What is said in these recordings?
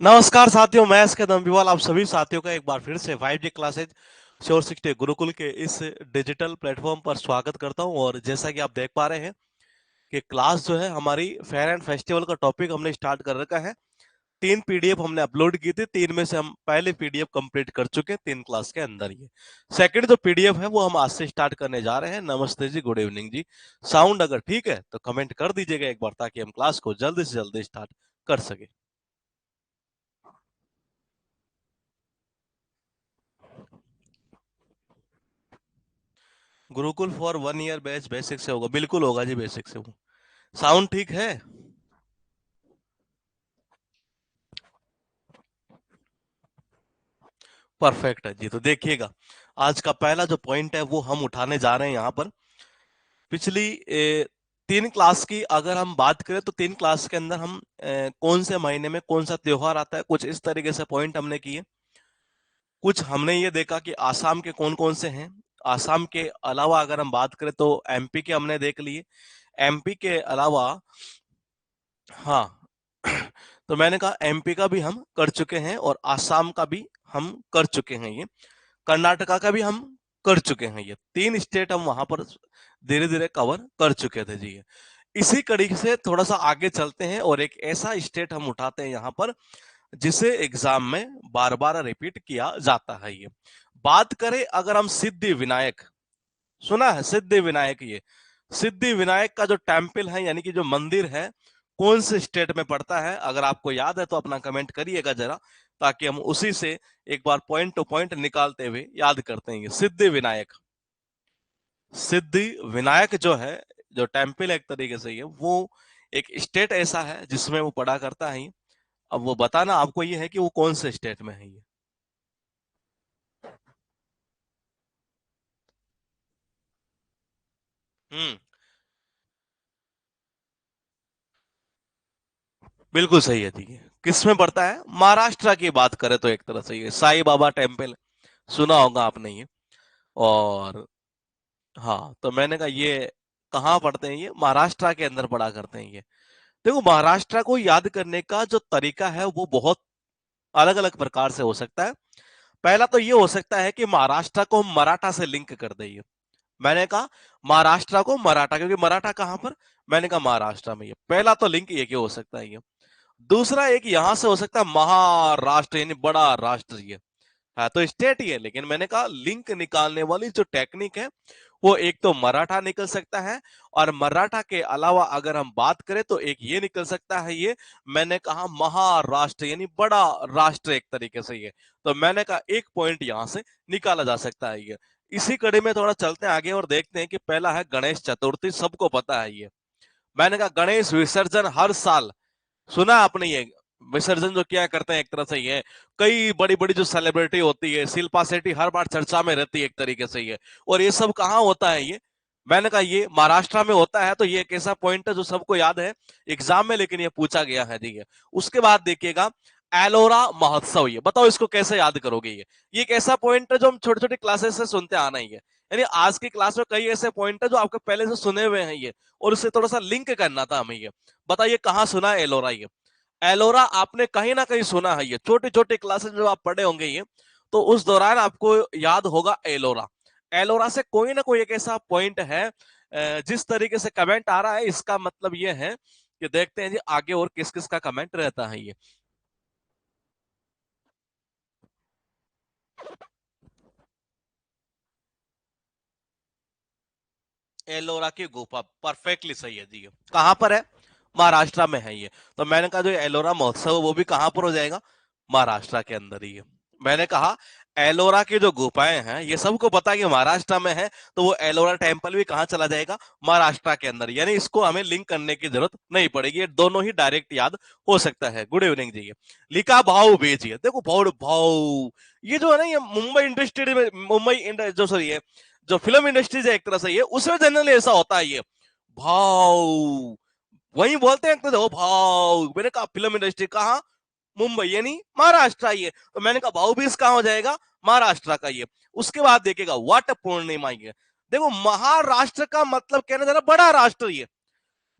नमस्कार साथियों, मैं इसके दम्बीवाल आप सभी साथियों का एक बार फिर से 5G क्लासेज श्योर 60 गुरुकुल के इस डिजिटल प्लेटफॉर्म पर स्वागत करता हूं। और जैसा कि आप देख पा रहे हैं कि क्लास जो है हमारी फेयर एंड फेस्टिवल का टॉपिक हमने स्टार्ट कर रखा है। 3 पीडीएफ हमने अपलोड की थी, 3 में से हम पहले पीडीएफ कंप्लीट कर चुके हैं 3 क्लास के अंदर। ये सेकंड जो पीडीएफ है वो हम आज से स्टार्ट करने जा रहे हैं। नमस्ते जी, गुड इवनिंग जी। साउंड अगर ठीक है तो कमेंट कर दीजिएगा एक बार, ताकि हम क्लास को जल्दी से जल्दी स्टार्ट कर सके। Gurukul for 1 year batch basic से होगा, बिल्कुल होगा जी, बेसिक से। साउंड ठीक है? परफेक्ट है जी। तो देखिएगा, आज का पहला जो पॉइंट है वो हम उठाने जा रहे हैं यहाँ पर। पिछली 3 क्लास की अगर हम बात करें तो 3 क्लास के अंदर हम कौन से महीने में कौन सा त्योहार आता है, कुछ इस तरीके से पॉइंट हमने किए। कुछ हमने ये देखा कि आसाम के कौन कौन से हैं। आसाम के अलावा अगर हम बात करें तो एमपी के हमने देख लिए। एमपी के अलावा, हाँ, तो मैंने कहा एमपी का भी हम कर चुके हैं और आसाम का भी हम कर चुके हैं। ये कर्नाटका का भी हम कर चुके हैं। ये 3 स्टेट हम वहां पर धीरे धीरे कवर कर चुके थे जी। इसी कड़ी से थोड़ा सा आगे चलते हैं और एक ऐसा स्टेट हम उठाते हैं यहाँ पर जिसे एग्जाम में बार बार रिपीट किया जाता है। ये बात करें अगर हम सिद्धि विनायक, सुना है सिद्धि विनायक? ये सिद्धि विनायक का जो टेम्पल है, यानी कि जो मंदिर है, कौन से स्टेट में पड़ता है? अगर आपको याद है तो अपना कमेंट करिएगा जरा, ताकि हम उसी से एक बार पॉइंट टू पॉइंट निकालते हुए याद करते हैं। सिद्धि विनायक, सिद्धि विनायक जो है, जो टेम्पल एक तरीके से, ये वो एक स्टेट ऐसा है जिसमें वो पड़ा करता है। अब वो बताना आपको ये है कि वो कौन से स्टेट में है। ये हम्म, बिल्कुल सही है। ठीक है, किस में पड़ता है? महाराष्ट्र की बात करें तो एक तरह से ये साईं बाबा टेम्पल सुना होगा आपने ये। और हाँ, तो मैंने कहा ये कहाँ पढ़ते हैं? ये महाराष्ट्र के अंदर पढ़ा करते हैं ये। देखो, महाराष्ट्र को याद करने का जो तरीका है वो बहुत अलग अलग प्रकार से हो सकता है। पहला तो ये हो सकता है कि महाराष्ट्र को हम मराठा से लिंक कर दें। मैंने कहा महाराष्ट्र को मराठा, क्योंकि मराठा कहाँ पर? मैंने कहा महाराष्ट्र में। ये पहला तो लिंक ये क्या हो सकता है। ये दूसरा एक यहां से हो सकता है महाराष्ट्र, यानी बड़ा राष्ट्र। ये हाँ, तो स्टेट ही है, लेकिन मैंने कहा लिंक निकालने वाली जो टेक्निक है वो एक तो मराठा निकल सकता है, और मराठा के अलावा अगर हम बात करें तो एक ये निकल सकता है। ये मैंने कहा महाराष्ट्र, यानी बड़ा राष्ट्र एक तरीके से। ये तो मैंने कहा एक पॉइंट यहां से निकाला जा सकता है। ये इसी कड़ी में थोड़ा चलते हैं आगे और देखते हैं कि पहला है गणेश चतुर्थी, सबको पता है ये। मैंने कहा गणेश विसर्जन हर साल, सुना आपने ये? विसर्जन जो क्या करते हैं एक तरह से ये, कई बड़ी बड़ी जो सेलिब्रिटी होती है, शिल्पा शेट्टी हर बार चर्चा में रहती है एक तरीके से ये। और ये सब कहाँ होता है? ये मैंने कहा ये महाराष्ट्र में होता है। तो ये एक ऐसा पॉइंट है जो सबको याद है एग्जाम में, लेकिन ये पूछा गया है जी। उसके बाद देखिएगा एलोरा महोत्सव, ये बताओ इसको कैसे याद करोगे? ये एक ऐसा पॉइंट है जो हम छोटी छोटी क्लासेस से सुनते आना ही है। यानी आज की क्लास में कई ऐसे पॉइंट है जो आपके पहले से सुने हुए हैं ये, और उससे थोड़ा सा लिंक करना था हमें। ये बताइए कहाँ सुना है एलोरा? ये एलोरा आपने कहीं ना कहीं सुना है। ये छोटी छोटी क्लासेस जो आप पढ़े होंगे ये, तो उस दौरान आपको याद होगा एलोरा। एलोरा से कोई ना कोई एक ऐसा पॉइंट है। जिस तरीके से कमेंट आ रहा है इसका मतलब ये है कि देखते हैं जी आगे और किस किस का कमेंट रहता है। ये एलोरा की गुफा परफेक्टली सही है जी। कहाँ पर है? महाराष्ट्र में है ये। तो मैंने कहा जो एलोरा महोत्सव है वो भी कहाँ पर हो जाएगा? महाराष्ट्र के अंदर ही है। मैंने कहा एलोरा की जो गुफाएं हैं ये सबको पता है कि महाराष्ट्र में है, तो वो एलोरा टेम्पल भी कहाँ चला जाएगा? महाराष्ट्र के अंदर। यानी इसको हमें लिंक करने की जरूरत नहीं पड़ेगी, ये दोनों ही डायरेक्ट याद हो सकता है। गुड इवनिंग जी। लिखा भाव भेजिए, देखो भाव भाव, ये जो है ना, ये मुंबई इंडस्ट्री में, जो सॉरी है, जो फिल्म इंडस्ट्रीज है एक तरह से, ये उसमें जनरली ऐसा होता है। ये भाव वही बोलते हैं, तो भाव। मैंने कहा फिल्म इंडस्ट्री कहाँ? मुंबई, यानी महाराष्ट्र। ये तो मैंने कहा भाव भी कहाँ हो जाएगा? महाराष्ट्र का। ये उसके बाद देखेगा वट पूर्णिमा। ये देखो, महाराष्ट्र का मतलब कहना जरा बड़ा राष्ट्र। ये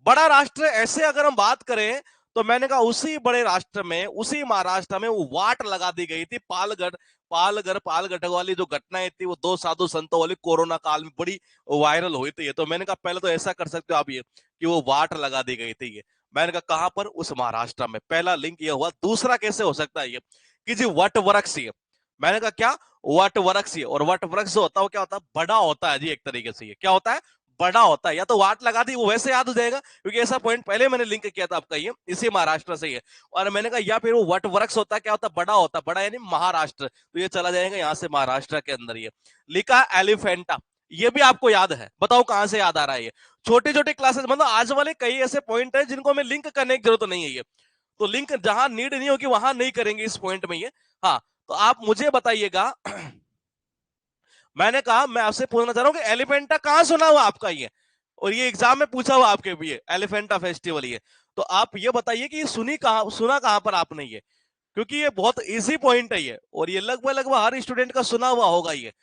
बड़ा राष्ट्र, ऐसे अगर हम बात करें तो मैंने कहा उसी बड़े राष्ट्र में, उसी महाराष्ट्र में वो वाट लगा दी गई थी। पालगढ़ वाली जो घटनाएं थी, वो 2 साधु संतों वाली कोरोना काल में बड़ी वायरल हुई थी। ये तो मैंने कहा पहले तो ऐसा कर सकते हो आप ये कि वो वाट लगा दी गई थी। ये मैंने कहा कहां पर? उस महाराष्ट्र में। पहला लिंक ये हुआ। दूसरा कैसे हो सकता है ये कि जी वट वृक्ष ये, मैंने कहा क्या? वट वृक्ष। और वट वृक्ष जो होता है वो क्या होता है? बड़ा होता है जी एक तरीके से। ये क्या होता है? बड़ा होता है। या तो वाट लगा दी, वो वैसे याद हो जाएगा क्योंकि ऐसा पॉइंट पहले मैंने लिंक किया था आपका, ये इसी महाराष्ट्र से है। और मैंने कहा या फिर वो वट वृक्ष होता है, क्या होता है? बड़ा होता है। बड़ा यानी महाराष्ट्र, तो ये चला जाएगा यहाँ से महाराष्ट्र के अंदर। ये लिखा एलिफेंटा, ये भी आपको याद है? बताओ कहां से याद आ रहा है ये? छोटे छोटे क्लासेस, मतलब आज वाले कई ऐसे पॉइंट है जिनको हमें लिंक करने की जरूरत नहीं है। ये तो लिंक जहां नीड नहीं होगी वहां नहीं करेंगे इस पॉइंट में ये। हाँ, तो आप मुझे बताइएगा मैंने कहा, मैं आपसे पूछना चाह रहा हूँ कि एलिफेंटा कहां सुना हुआ आपका ये? और ये एग्जाम में पूछा हुआ आपके भी, एलिफेंटा फेस्टिवल ये। तो आप ये बताइए कि सुना कहां पर आपने ये? क्योंकि ये बहुत इजी पॉइंट है ये, और ये लगभग लगभग हर स्टूडेंट का सुना हुआ होगा ये।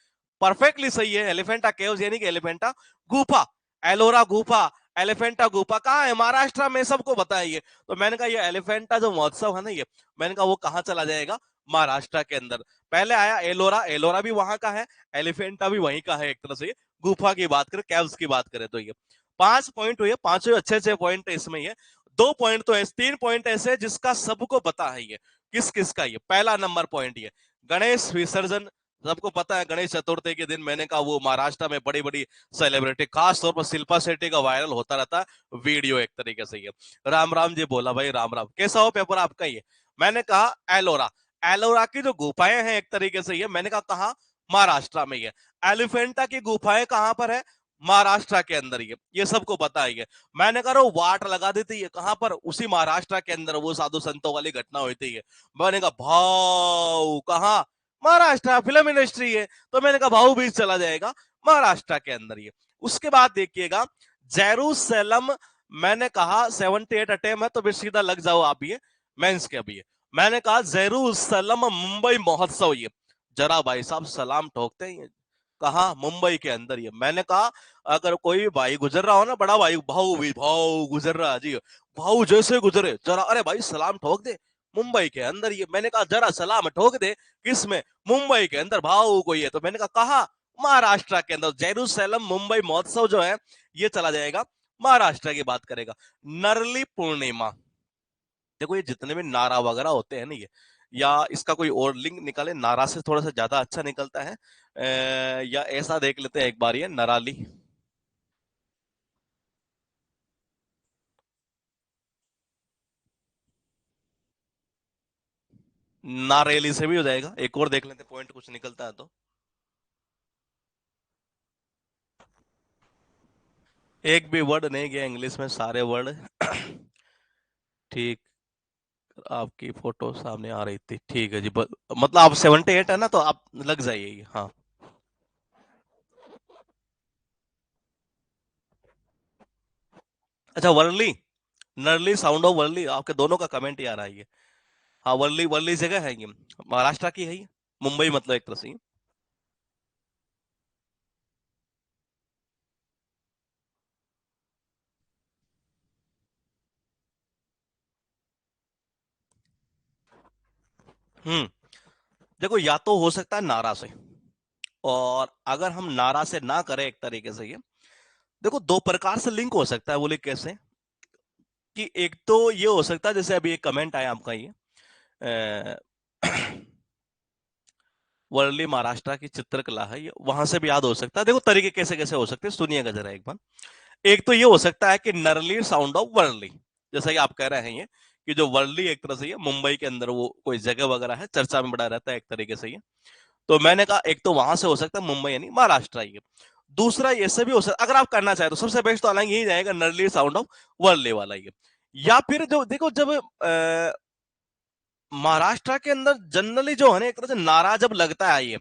परफेक्टली सही है। एलिफेंटा केव्स यानी कि एलिफेंटा गुफा, एलोरा गुफा, एलिफेंटा गुफा कहाँ है? महाराष्ट्र में, सबको पता है ये। तो मैंने कहा ये एलिफेंटा जो महोत्सव है ना ये, मैंने कहा वो कहाँ चला जाएगा? महाराष्ट्र के अंदर। पहले आया एलोरा, एलोरा भी वहां का है, एलिफेंटा भी वहीं का है एक तरह से। गुफा की बात करें, कैव्स की बात करें तो ये 5 पॉइंट हुए। पांचों अच्छे अच्छे पॉइंट है इसमें। ये 2 पॉइंट तो है, 3 पॉइंट ऐसे जिसका सबको पता है ये। किस किस का? ये पहला नंबर पॉइंट ये गणेश विसर्जन। सबको पता है गणेश चतुर्थी के दिन, मैंने कहा वो महाराष्ट्र में बड़ी बड़ी सेलिब्रिटी, खास तौर पर शिल्पा शेट्टी का वायरल होता रहता है वीडियो एक तरीके से। ये राम राम जी बोला भाई, राम राम। कैसा हो पेपर आपका ये? मैंने कहा एलोरा, एलोरा की जो गुफाएं हैं एक तरीके से ये, मैंने कहा कहा? महाराष्ट्र में। ये एलिफेंटा की गुफाएं कहां पर है? महाराष्ट्र के अंदर। ये सबको पता है ये। मैंने कहा वाट लगा दी थी, ये कहां पर? उसी महाराष्ट्र के अंदर वो साधु संतों वाली घटना हुई थी। ये मैंने कहा भाव कहा? महाराष्ट्र, फिल्म इंडस्ट्री है। तो मैंने कहा भाऊ बीच चला जाएगा महाराष्ट्र के अंदर ये। उसके बाद देखिएगा जेरूसलम, मैंने कहा 78 अटेम्प्ट है, तो फिर सीधा लग जाओ आप ये मेंस के अभी। मैंने कहा जेरूसलम मुंबई महोत्सव ये। जरा भाई साहब सलाम ठोकते हैं। कहा? मुंबई के अंदर ये। मैंने कहा अगर कोई भी भाई गुजर रहा हो ना, बड़ा भाई, भाऊ गुजर रहा है जी, भाऊ जैसे गुजरे जरा, अरे भाई सलाम ठोक दे मुंबई के अंदर ये। मैंने कहा जरा सलाम ठोक दे। किसमें? मुंबई के अंदर भाऊ को ये। तो मैंने कहा महाराष्ट्र के अंदर जेरूसलम मुंबई महोत्सव जो है ये चला जाएगा महाराष्ट्र की बात करेगा। नरली पूर्णिमा, देखो ये जितने भी नारा वगैरह होते हैं ना ये, या इसका कोई और लिंक निकाले, नारा से थोड़ा सा ज्यादा अच्छा निकलता है। या ऐसा देख लेते हैं एक बार ये नराली, नारेली से भी हो जाएगा। एक और देख लेते हैं पॉइंट कुछ निकलता है तो। एक भी वर्ड नहीं गया इंग्लिश में, सारे वर्ड ठीक। आपकी फोटो सामने आ रही थी, ठीक है जी। मतलब आप 78 है ना, तो आप लग जाइए। हाँ, अच्छा वर्ली, नरली साउंड ऑफ वर्ली, आपके दोनों का कमेंट ही आ रहा है ये। हाँ, वर्ली, वर्ली जगह है ये, महाराष्ट्र की है ये। मुंबई मतलब एक तरह से। हम्म, देखो या तो हो सकता है नारा से, और अगर हम नारा से ना करें एक तरीके से ये, देखो दो प्रकार से लिंक हो सकता है। बोले कैसे? कि एक तो ये हो सकता है जैसे अभी एक कमेंट आया आपका ये, अ, वर्ली महाराष्ट्र की चित्रकला है ये, वहां से भी याद हो सकता है। देखो तरीके कैसे कैसे हो सकते हैं, सुनिएगा जरा एक बार। एक तो ये हो सकता है कि नरली साउंड ऑफ वर्ली, जैसा कि आप कह रहे हैं ये, कि जो वर्ली एक तरह से ये मुंबई के अंदर वो कोई जगह वगैरह है, चर्चा में बड़ा रहता है एक तरीके से ये। तो मैंने कहा एक तो वहां से हो सकता है मुंबई यानी महाराष्ट्र ये। दूसरा ये से भी हो सकता, अगर आप करना चाहे तो सबसे बेस्ट तो हालांकि यही जाएगा नरली साउंड ऑफ वर्ली वाला ये। या फिर जो देखो जब महाराष्ट्र के अंदर जनरली जो है ना एक तरह से नारा जब लगता है ये,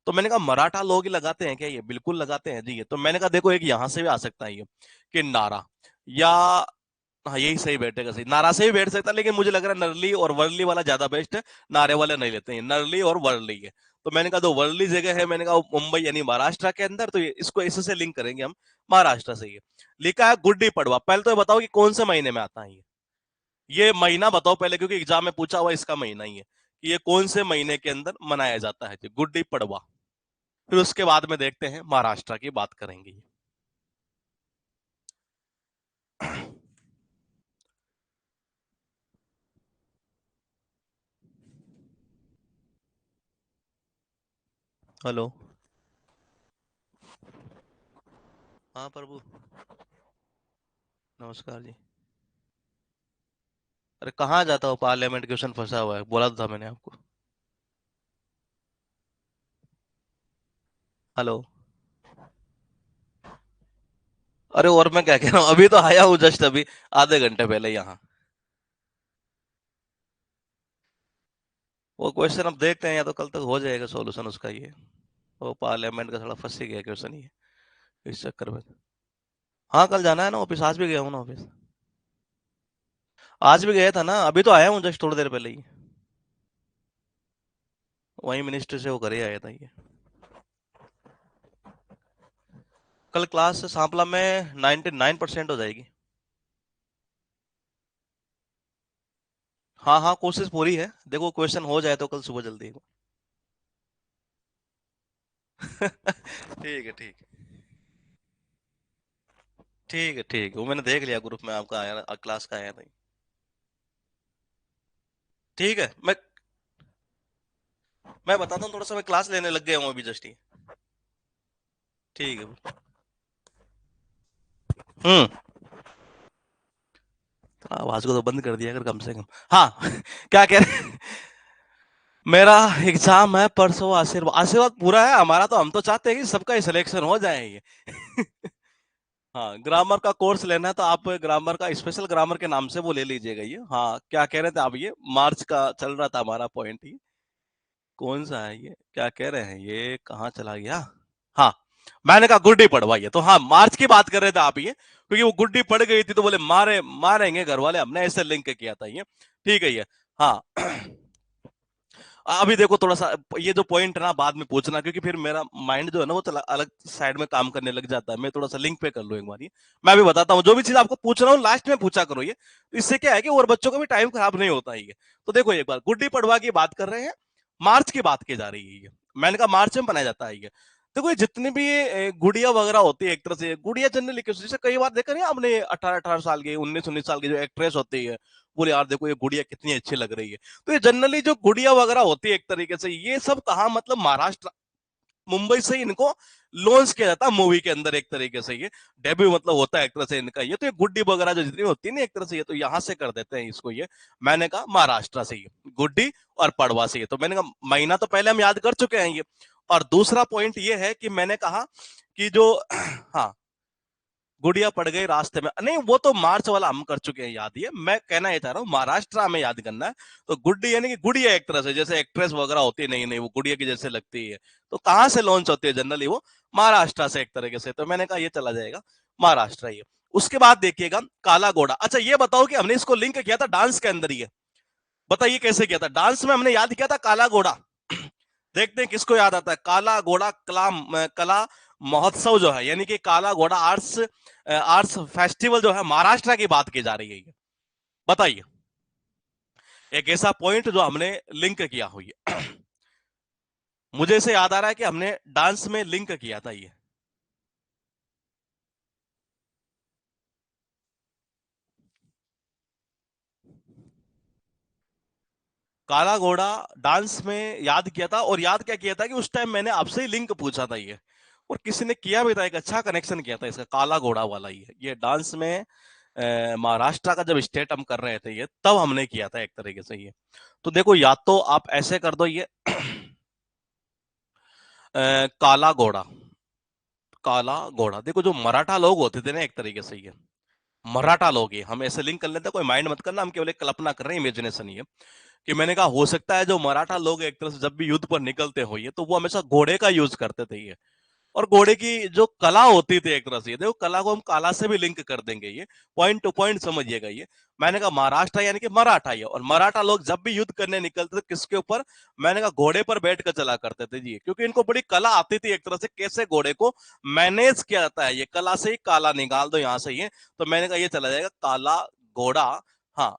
तो मैंने कहा मराठा लोग ही लगाते हैं क्या ये? बिल्कुल लगाते हैं जी ये। तो मैंने कहा देखो एक यहां से भी आ सकता है ये कि नारा, या हाँ यही सही बैठेगा, सही नारा से भी बैठ सकता है, लेकिन मुझे लग रहा है नरली और वर्ली वाला ज्यादा बेस्ट है। नारे वाले नहीं लेते हैं, नरली और वर्ली है। तो मैंने कहा जो वर्ली जगह है, मैंने कहा मुंबई यानी महाराष्ट्र के अंदर, तो इसको इससे लिंक करेंगे हम महाराष्ट्र से। ये लिखा है गुड्डी पड़वा। पहले तो ये बताओ कि कौन से महीने में आता है ये? ये महीना बताओ पहले, क्योंकि एग्जाम में पूछा हुआ इसका महीना ही है कि ये कौन से महीने के अंदर मनाया जाता है जी, गुड्डी पड़वा। फिर उसके बाद में देखते हैं, महाराष्ट्र की बात करेंगे। हेलो। हाँ प्रभु। नमस्कार जी। अरे कहाँ जाता हो, पार्लियामेंट क्वेश्चन फंसा हुआ है, बोला तो था मैंने आपको। हेलो। अरे और मैं क्या कह रहा हूँ, अभी तो आया हूँ जस्ट अभी, आधे घंटे पहले यहाँ। वो क्वेश्चन अब देखते हैं, या तो कल तक हो जाएगा सॉल्यूशन उसका ये। वो पार्लियामेंट का थोड़ा फंस ही गया क्वेश्चन ये, इस चक्कर में। हाँ कल जाना है ना ऑफिस, आज भी गया हूँ ना ऑफिस। आज भी गया था ना, अभी तो आया हूँ जस्ट थोड़ी देर पहले ही। वही मिनिस्ट्री से वो करे आया था ये। कल क्लास सांपला में 99% हो जाएगी। हाँ हाँ, कोशिश पूरी है, देखो क्वेश्चन हो जाए तो कल सुबह जल्दी। ठीक है ठीक है। ठीक है ठीक है, वो मैंने देख लिया ग्रुप में आपका आया, क्लास का आया था। ठीक है, मैं बताता हूँ, थोड़ा सा मैं क्लास लेने लग गया हूँ अभी जस्ट ही। ठीक है। हम्म। आवाज को तो बंद कर दिया अगर कम से कम। हाँ। क्या कह रहे। मेरा एग्जाम है परसों, आशीर्वाद आशीर्वाद पूरा है हमारा, तो हम तो चाहते हैं कि सबका ही सिलेक्शन हो जाए ये। हाँ, ग्रामर का कोर्स लेना है तो आप ग्रामर का, स्पेशल ग्रामर के नाम से वो ले लीजिएगा ये। हाँ क्या कह रहे थे आप, ये मार्च का चल रहा था हमारा पॉइंट ही। कौन सा है ये, क्या कह रहे हैं, ये कहाँ चला गया। हाँ, मैंने कहा गुड्डी पड़वाई है, तो हाँ मार्च की बात कर रहे थे आप ये, क्योंकि वो गुड्डी पड़ गई थी तो बोले मारेंगे घर वाले, हमने ऐसे लिंक किया था ये। ठीक है ये। हाँ। अभी देखो थोड़ा सा ये जो पॉइंट है ना, बाद में पूछना, क्योंकि फिर मेरा माइंड जो है ना वो चला अलग साइड में काम करने लग जाता है। मैं थोड़ा सा लिंक पे कर लूँ एक बार ये। मैं भी बताता हूँ, जो भी चीज आपको पूछ रहा हूँ लास्ट में पूछा करो ये, तो इससे क्या है कि और बच्चों का भी टाइम खराब नहीं होता है ये। तो देखो एक बार, गुड्डी पड़वा की बात कर रहे हैं, मार्च की बात की जा रही है ये। मैंने कहा मार्च में मनाया जाता है ये। देखो ये जितनी भी गुड़िया वगैरह होती है, एक तरह से गुड़िया जनरली, जैसे कई बार देखा नहीं आपने, 18-18 साल की, 19-19 साल की जो एक्ट्रेस होती है, बोले यार देखो ये गुड़िया कितनी अच्छी लग रही है। तो ये जनरली जो गुड़िया वगैरह होती है एक तरीके से, ये सब कहाँ, मतलब महाराष्ट्र, मुंबई से इनको लॉन्च किया जाता है मूवी के अंदर, एक तरीके से ये डेब्यू मतलब होता है एक तरह से इनका ये। तो ये गुड्डी वगैरह जो जितनी होती है ना एक तरह से, ये तो यहाँ से कर देते हैं इसको ये। मैंने कहा महाराष्ट्र से ये गुड्डी और पड़वा से ये, तो मैंने कहा महीना तो पहले हम याद कर चुके हैं ये। और दूसरा पॉइंट ये है कि मैंने कहा कि जो हाँ, गुड़िया पड़ गई रास्ते में, नहीं वो तो मार्च वाला हम कर चुके हैं याद, ये मैं कहना ये चाह रहा हूँ महाराष्ट्र हमें याद करना है। तो गुड्डी यानी कि गुड़िया, एक तरह से जैसे एक्ट्रेस वगैरह होती है, नहीं नहीं वो गुड़िया की जैसे लगती है। तो कहाँ से लॉन्च होती है जनरली, वो महाराष्ट्र से एक तरीके से। तो मैंने कहा ये चला जाएगा महाराष्ट्र ये। उसके बाद देखिएगा काला घोड़ा। अच्छा ये बताओ कि हमने इसको लिंक किया था डांस के अंदर, ये बताइए कैसे किया था। डांस में हमने याद किया था काला घोड़ा। देखते हैं किसको याद आता है। काला घोड़ा कला, कला महोत्सव जो है, यानी कि काला घोड़ा आर्ट्स आर्ट्स फेस्टिवल जो है, महाराष्ट्र की बात की जा रही है। बताइए एक ऐसा पॉइंट जो हमने लिंक किया हो ये। मुझे इसे याद आ रहा है कि हमने डांस में लिंक किया था ये। काला घोड़ा डांस में याद किया था, और याद क्या किया था कि उस टाइम मैंने आपसे ही लिंक पूछा था ये, और किसी ने किया भी था, एक अच्छा कनेक्शन किया था इसका, काला घोड़ा वाला ये डांस में महाराष्ट्र का जब स्टेट हम कर रहे थे ये, तब हमने किया था एक तरीके से ये। तो देखो या तो आप ऐसे कर दो ये, काला घोड़ा, काला घोड़ा। देखो जो मराठा लोग होते थे ना एक तरीके से ये, मराठा लोग, ये हम ऐसे लिंक कर लेते हैं, कोई माइंड मत करना, हम केवल एक कल्पना कर रहे हैं, इमेजिनेशन ये। कि मैंने कहा हो सकता है जो मराठा लोग एक तरह से जब भी युद्ध पर निकलते हो ये, तो वो हमेशा घोड़े का यूज करते थे ये। और घोड़े की जो कला होती थी एक तरह से, देखो कला को हम काला से भी लिंक कर देंगे ये, पॉइंट टू पॉइंट समझिएगा ये। मैंने कहा महाराष्ट्र यानी कि मराठा ये, और मराठा लोग जब भी युद्ध करने निकलते थे किसके ऊपर, मैंने कहा घोड़े पर बैठ कर चला करते थे जी, क्योंकि इनको बड़ी कला आती थी एक तरह से, कैसे घोड़े को मैनेज किया जाता है, ये कला से ही काला निकाल दो यहाँ से ये। तो मैंने कहा ये चला जाएगा काला घोड़ा हाँ।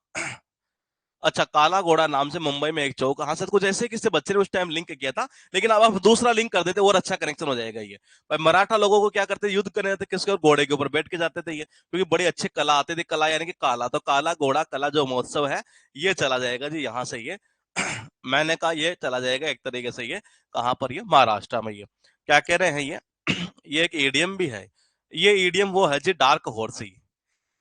अच्छा, काला घोड़ा नाम से मुंबई में एक चौक, हाँ सर कुछ ऐसे किसी बच्चे ने उस टाइम लिंक किया था, लेकिन अब आप दूसरा लिंक कर देते और अच्छा कनेक्शन हो जाएगा ये। पर मराठा लोगों को क्या करते, युद्ध करने थे किसके, और घोड़े के ऊपर बैठ के जाते थे ये, क्योंकि बड़ी अच्छी कला आती थी, कला यानी कि काला, तो काला घोड़ा कला जो महोत्सव है ये चला जाएगा जी यहाँ से ये। मैंने कहा ये चला जाएगा एक तरीके से ये, कहाँ पर, ये महाराष्ट्र में। ये क्या कह रहे हैं ये, ये एक ईडीएम भी है। ये ईडीएम वो है जी, डार्क हॉर्स ही,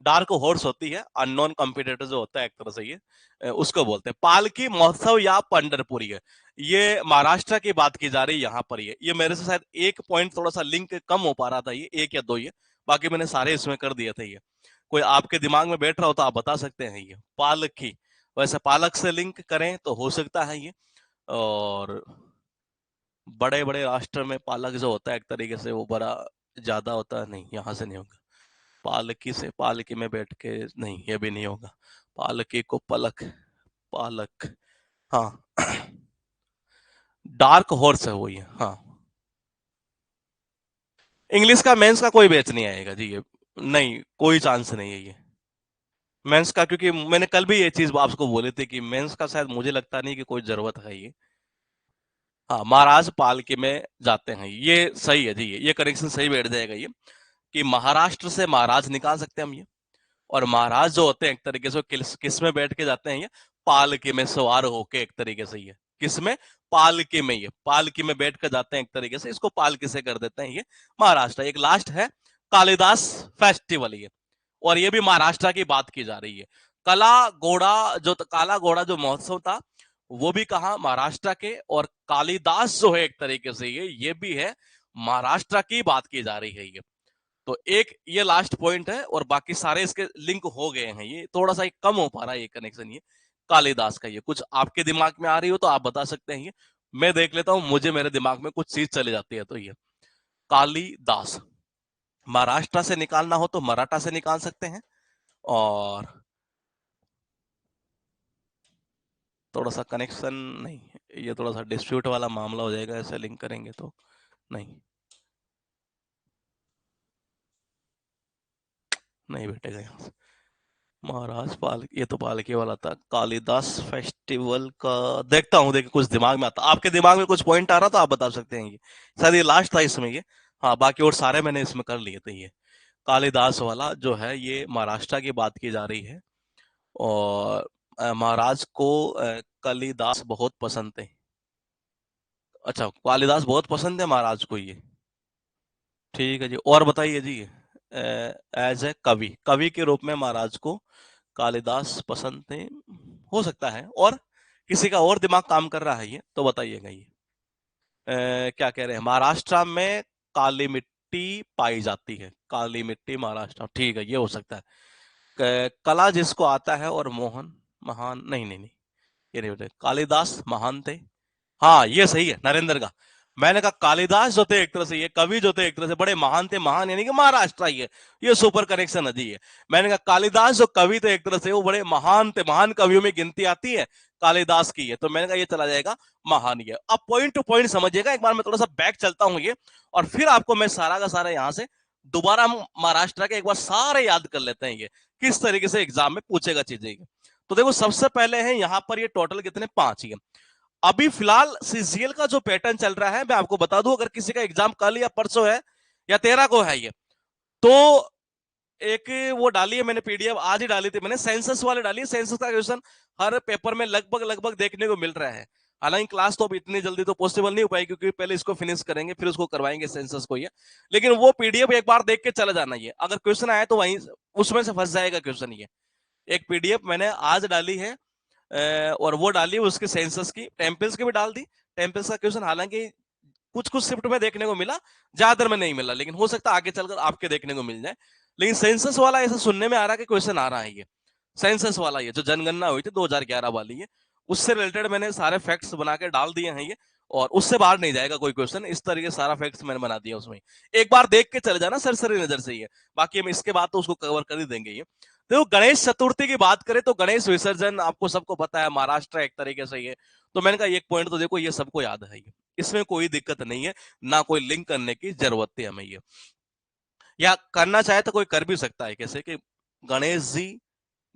डार्क हॉर्स होती है, अननोन कॉम्पिटिटर जो होता है एक तरह से ये, उसको बोलते हैं। पालकी महोत्सव या पंढरपुरी है, ये महाराष्ट्र की बात की जा रही है यहाँ पर। ये मेरे से शायद एक पॉइंट थोड़ा सा लिंक कम हो पा रहा था, ये एक या दो, ये बाकी मैंने सारे इसमें कर दिए थे। ये कोई आपके दिमाग में बैठ रहा हो तो आप बता सकते हैं। ये पालकी, वैसे पालक से लिंक करें तो हो सकता है ये। और बड़े बड़े राष्ट्र में पालक जो होता है एक तरीके से वो बड़ा ज्यादा होता है, नहीं यहाँ से नहीं होगा। पालकी से, पालकी में बैठ के, नहीं ये भी नहीं होगा। पालकी को पलक, पालक, हाँ। डार्क हॉर्स है वो ये, हाँ। इंग्लिश का मेंस का कोई बैच नहीं आएगा जी ये, नहीं कोई चांस नहीं है ये मेंस का, क्योंकि मैंने कल भी ये चीज आपको बोली थी कि मेंस का शायद मुझे लगता नहीं कि कोई जरूरत है ये। हाँ, महाराज पालकी में जाते हैं, ये सही है जी, ये कनेक्शन सही बैठ जाएगा ये, कि महाराष्ट्र से महाराज निकाल सकते हैं हम ये। और महाराज जो होते हैं एक तरीके से किस में बैठ के जाते हैं ये, पालकी में सवार होके एक तरीके से ये, किसमें, पालकी में, ये पालकी में बैठ कर जाते हैं एक तरीके से, इसको पालकी से कर देते हैं ये महाराष्ट्र। एक लास्ट है कालिदास फेस्टिवल ये, और ये भी महाराष्ट्र की बात की जा रही है। कला घोड़ा जो, काला घोड़ा जो महोत्सव था वो भी कहा, महाराष्ट्र के, और कालिदास जो है एक तरीके से ये भी है महाराष्ट्र की बात की जा रही है ये। तो एक ये लास्ट पॉइंट है, और बाकी सारे इसके लिंक हो गए हैं। ये थोड़ा सा कम हो पा रहा है ये कनेक्शन ये कालिदास का। ये कुछ आपके दिमाग में आ रही हो तो आप बता सकते हैं ये, मैं देख लेता हूं, मुझे मेरे दिमाग में कुछ चीज चली जाती है। तो ये कालिदास, महाराष्ट्र से निकालना हो तो मराठा से निकाल सकते हैं, और थोड़ा सा कनेक्शन, नहीं ये थोड़ा सा डिस्प्यूट वाला मामला हो जाएगा ऐसे लिंक करेंगे तो, नहीं नहीं बैठेगा यहाँ से। महाराज पाल, ये तो पालकी वाला था। कालिदास फेस्टिवल का देखता हूँ, देखिए कुछ दिमाग में आता, आपके दिमाग में कुछ पॉइंट आ रहा तो आप बता सकते हैं ये, शायद ये लास्ट था इसमें ये। हाँ, बाकी और सारे मैंने इसमें कर लिए थे ये। कालिदास वाला जो है ये महाराष्ट्र की बात की जा रही है, और महाराज को कालिदास बहुत पसंद थे। अच्छा, कालिदास बहुत पसंद है महाराज को ये, ठीक है जी। और बताइए जी, एज ए कवि, कवि के रूप में महाराज को कालिदास पसंद थे, हो सकता है। और किसी का और दिमाग काम कर रहा है ये तो बताइएगा ये। क्या कह रहे हैं, महाराष्ट्र में काली मिट्टी पाई जाती है, काली मिट्टी महाराष्ट्र, ठीक है ये हो सकता है। कला जिसको आता है, और मोहन महान, नहीं नहीं नहीं, ये नहीं होते, कालिदास महान थे, हाँ ये सही है नरेंद्र का। मैंने कहा कालिदास जो थे एक तरह से, ये कवि जो थे एक तरह से बड़े महान थे, महान यानी कि महाराष्ट्र ही है, ये सुपर कनेक्शन है जी। है मैंने कहा कालिदास जो कवि थे एक तरह से वो बड़े महान थे, महान कवियों में गिनती आती है कालिदास की है, तो मैंने कहा ये चला जाएगा महान। ये अब पॉइंट टू पॉइंट समझिएगा, एक बार मैं थोड़ा सा बैक चलता हूँ ये, और फिर आपको मैं सारा का सारा यहाँ से दोबारा हम महाराष्ट्र के एक बार सारे याद कर लेते हैं ये, किस तरीके से एग्जाम में पूछेगा चीजें। तो देखो सबसे पहले है यहाँ पर ये टोटल कितने, 5 ही। अभी फिलहाल सीजीएल का जो पैटर्न चल रहा है मैं आपको बता दूं, अगर किसी का एग्जाम कल या परसों है या 13 को है ये, तो एक वो डाली है मैंने पीडीएफ, आज ही डाली थी मैंने, सेंसस वाले डाली है। सेंसस का क्वेश्चन हर पेपर में लगभग लगभग देखने को मिल रहा है। हालांकि क्लास तो अब इतनी जल्दी तो पॉसिबल नहीं हो पाएगी, क्योंकि पहले इसको फिनिश करेंगे फिर उसको करवाएंगे सेंसस को ये, लेकिन वो पीडीएफ एक बार देख के चला जाना ये, अगर क्वेश्चन आया तो वहीं उसमें से फंस जाएगा क्वेश्चन ये। एक पीडीएफ मैंने आज डाली है, और वो डाली उसके सेंसस की, टेम्पल्स की भी डाल दी। टेम्पल्स का क्वेश्चन हालांकि कुछ कुछ शिफ्ट में देखने को मिला, ज्यादातर में नहीं मिला, लेकिन हो सकता है आगे चलकर आपके देखने को मिल जाए। लेकिन सेंसस वाला ऐसा सुनने में आ रहा है कि क्वेश्चन आ रहा है ये, सेंसस वाला ये जो जनगणना हुई थी 2011 वाली है, उससे रिलेटेड मैंने सारे फैक्ट्स बना के डाल दिए हैं ये, और उससे बाहर नहीं जाएगा कोई क्वेश्चन, इस तरीके सारा फैक्ट्स मैंने बना दिया उसमें। एक बार देख के चले जाना सरसरी नजर से ये, बाकी हम इसके बाद तो उसको कवर कर ही देंगे ये। देखो गणेश चतुर्थी की बात करें तो गणेश विसर्जन आपको सबको पता है महाराष्ट्र एक तरीके से ये, तो मैंने कहा एक पॉइंट तो देखो ये सबको याद है ये, इसमें कोई दिक्कत नहीं है, ना कोई लिंक करने की जरूरत थी हमें ये, या करना चाहे तो कोई कर भी सकता है, कैसे कि गणेश जी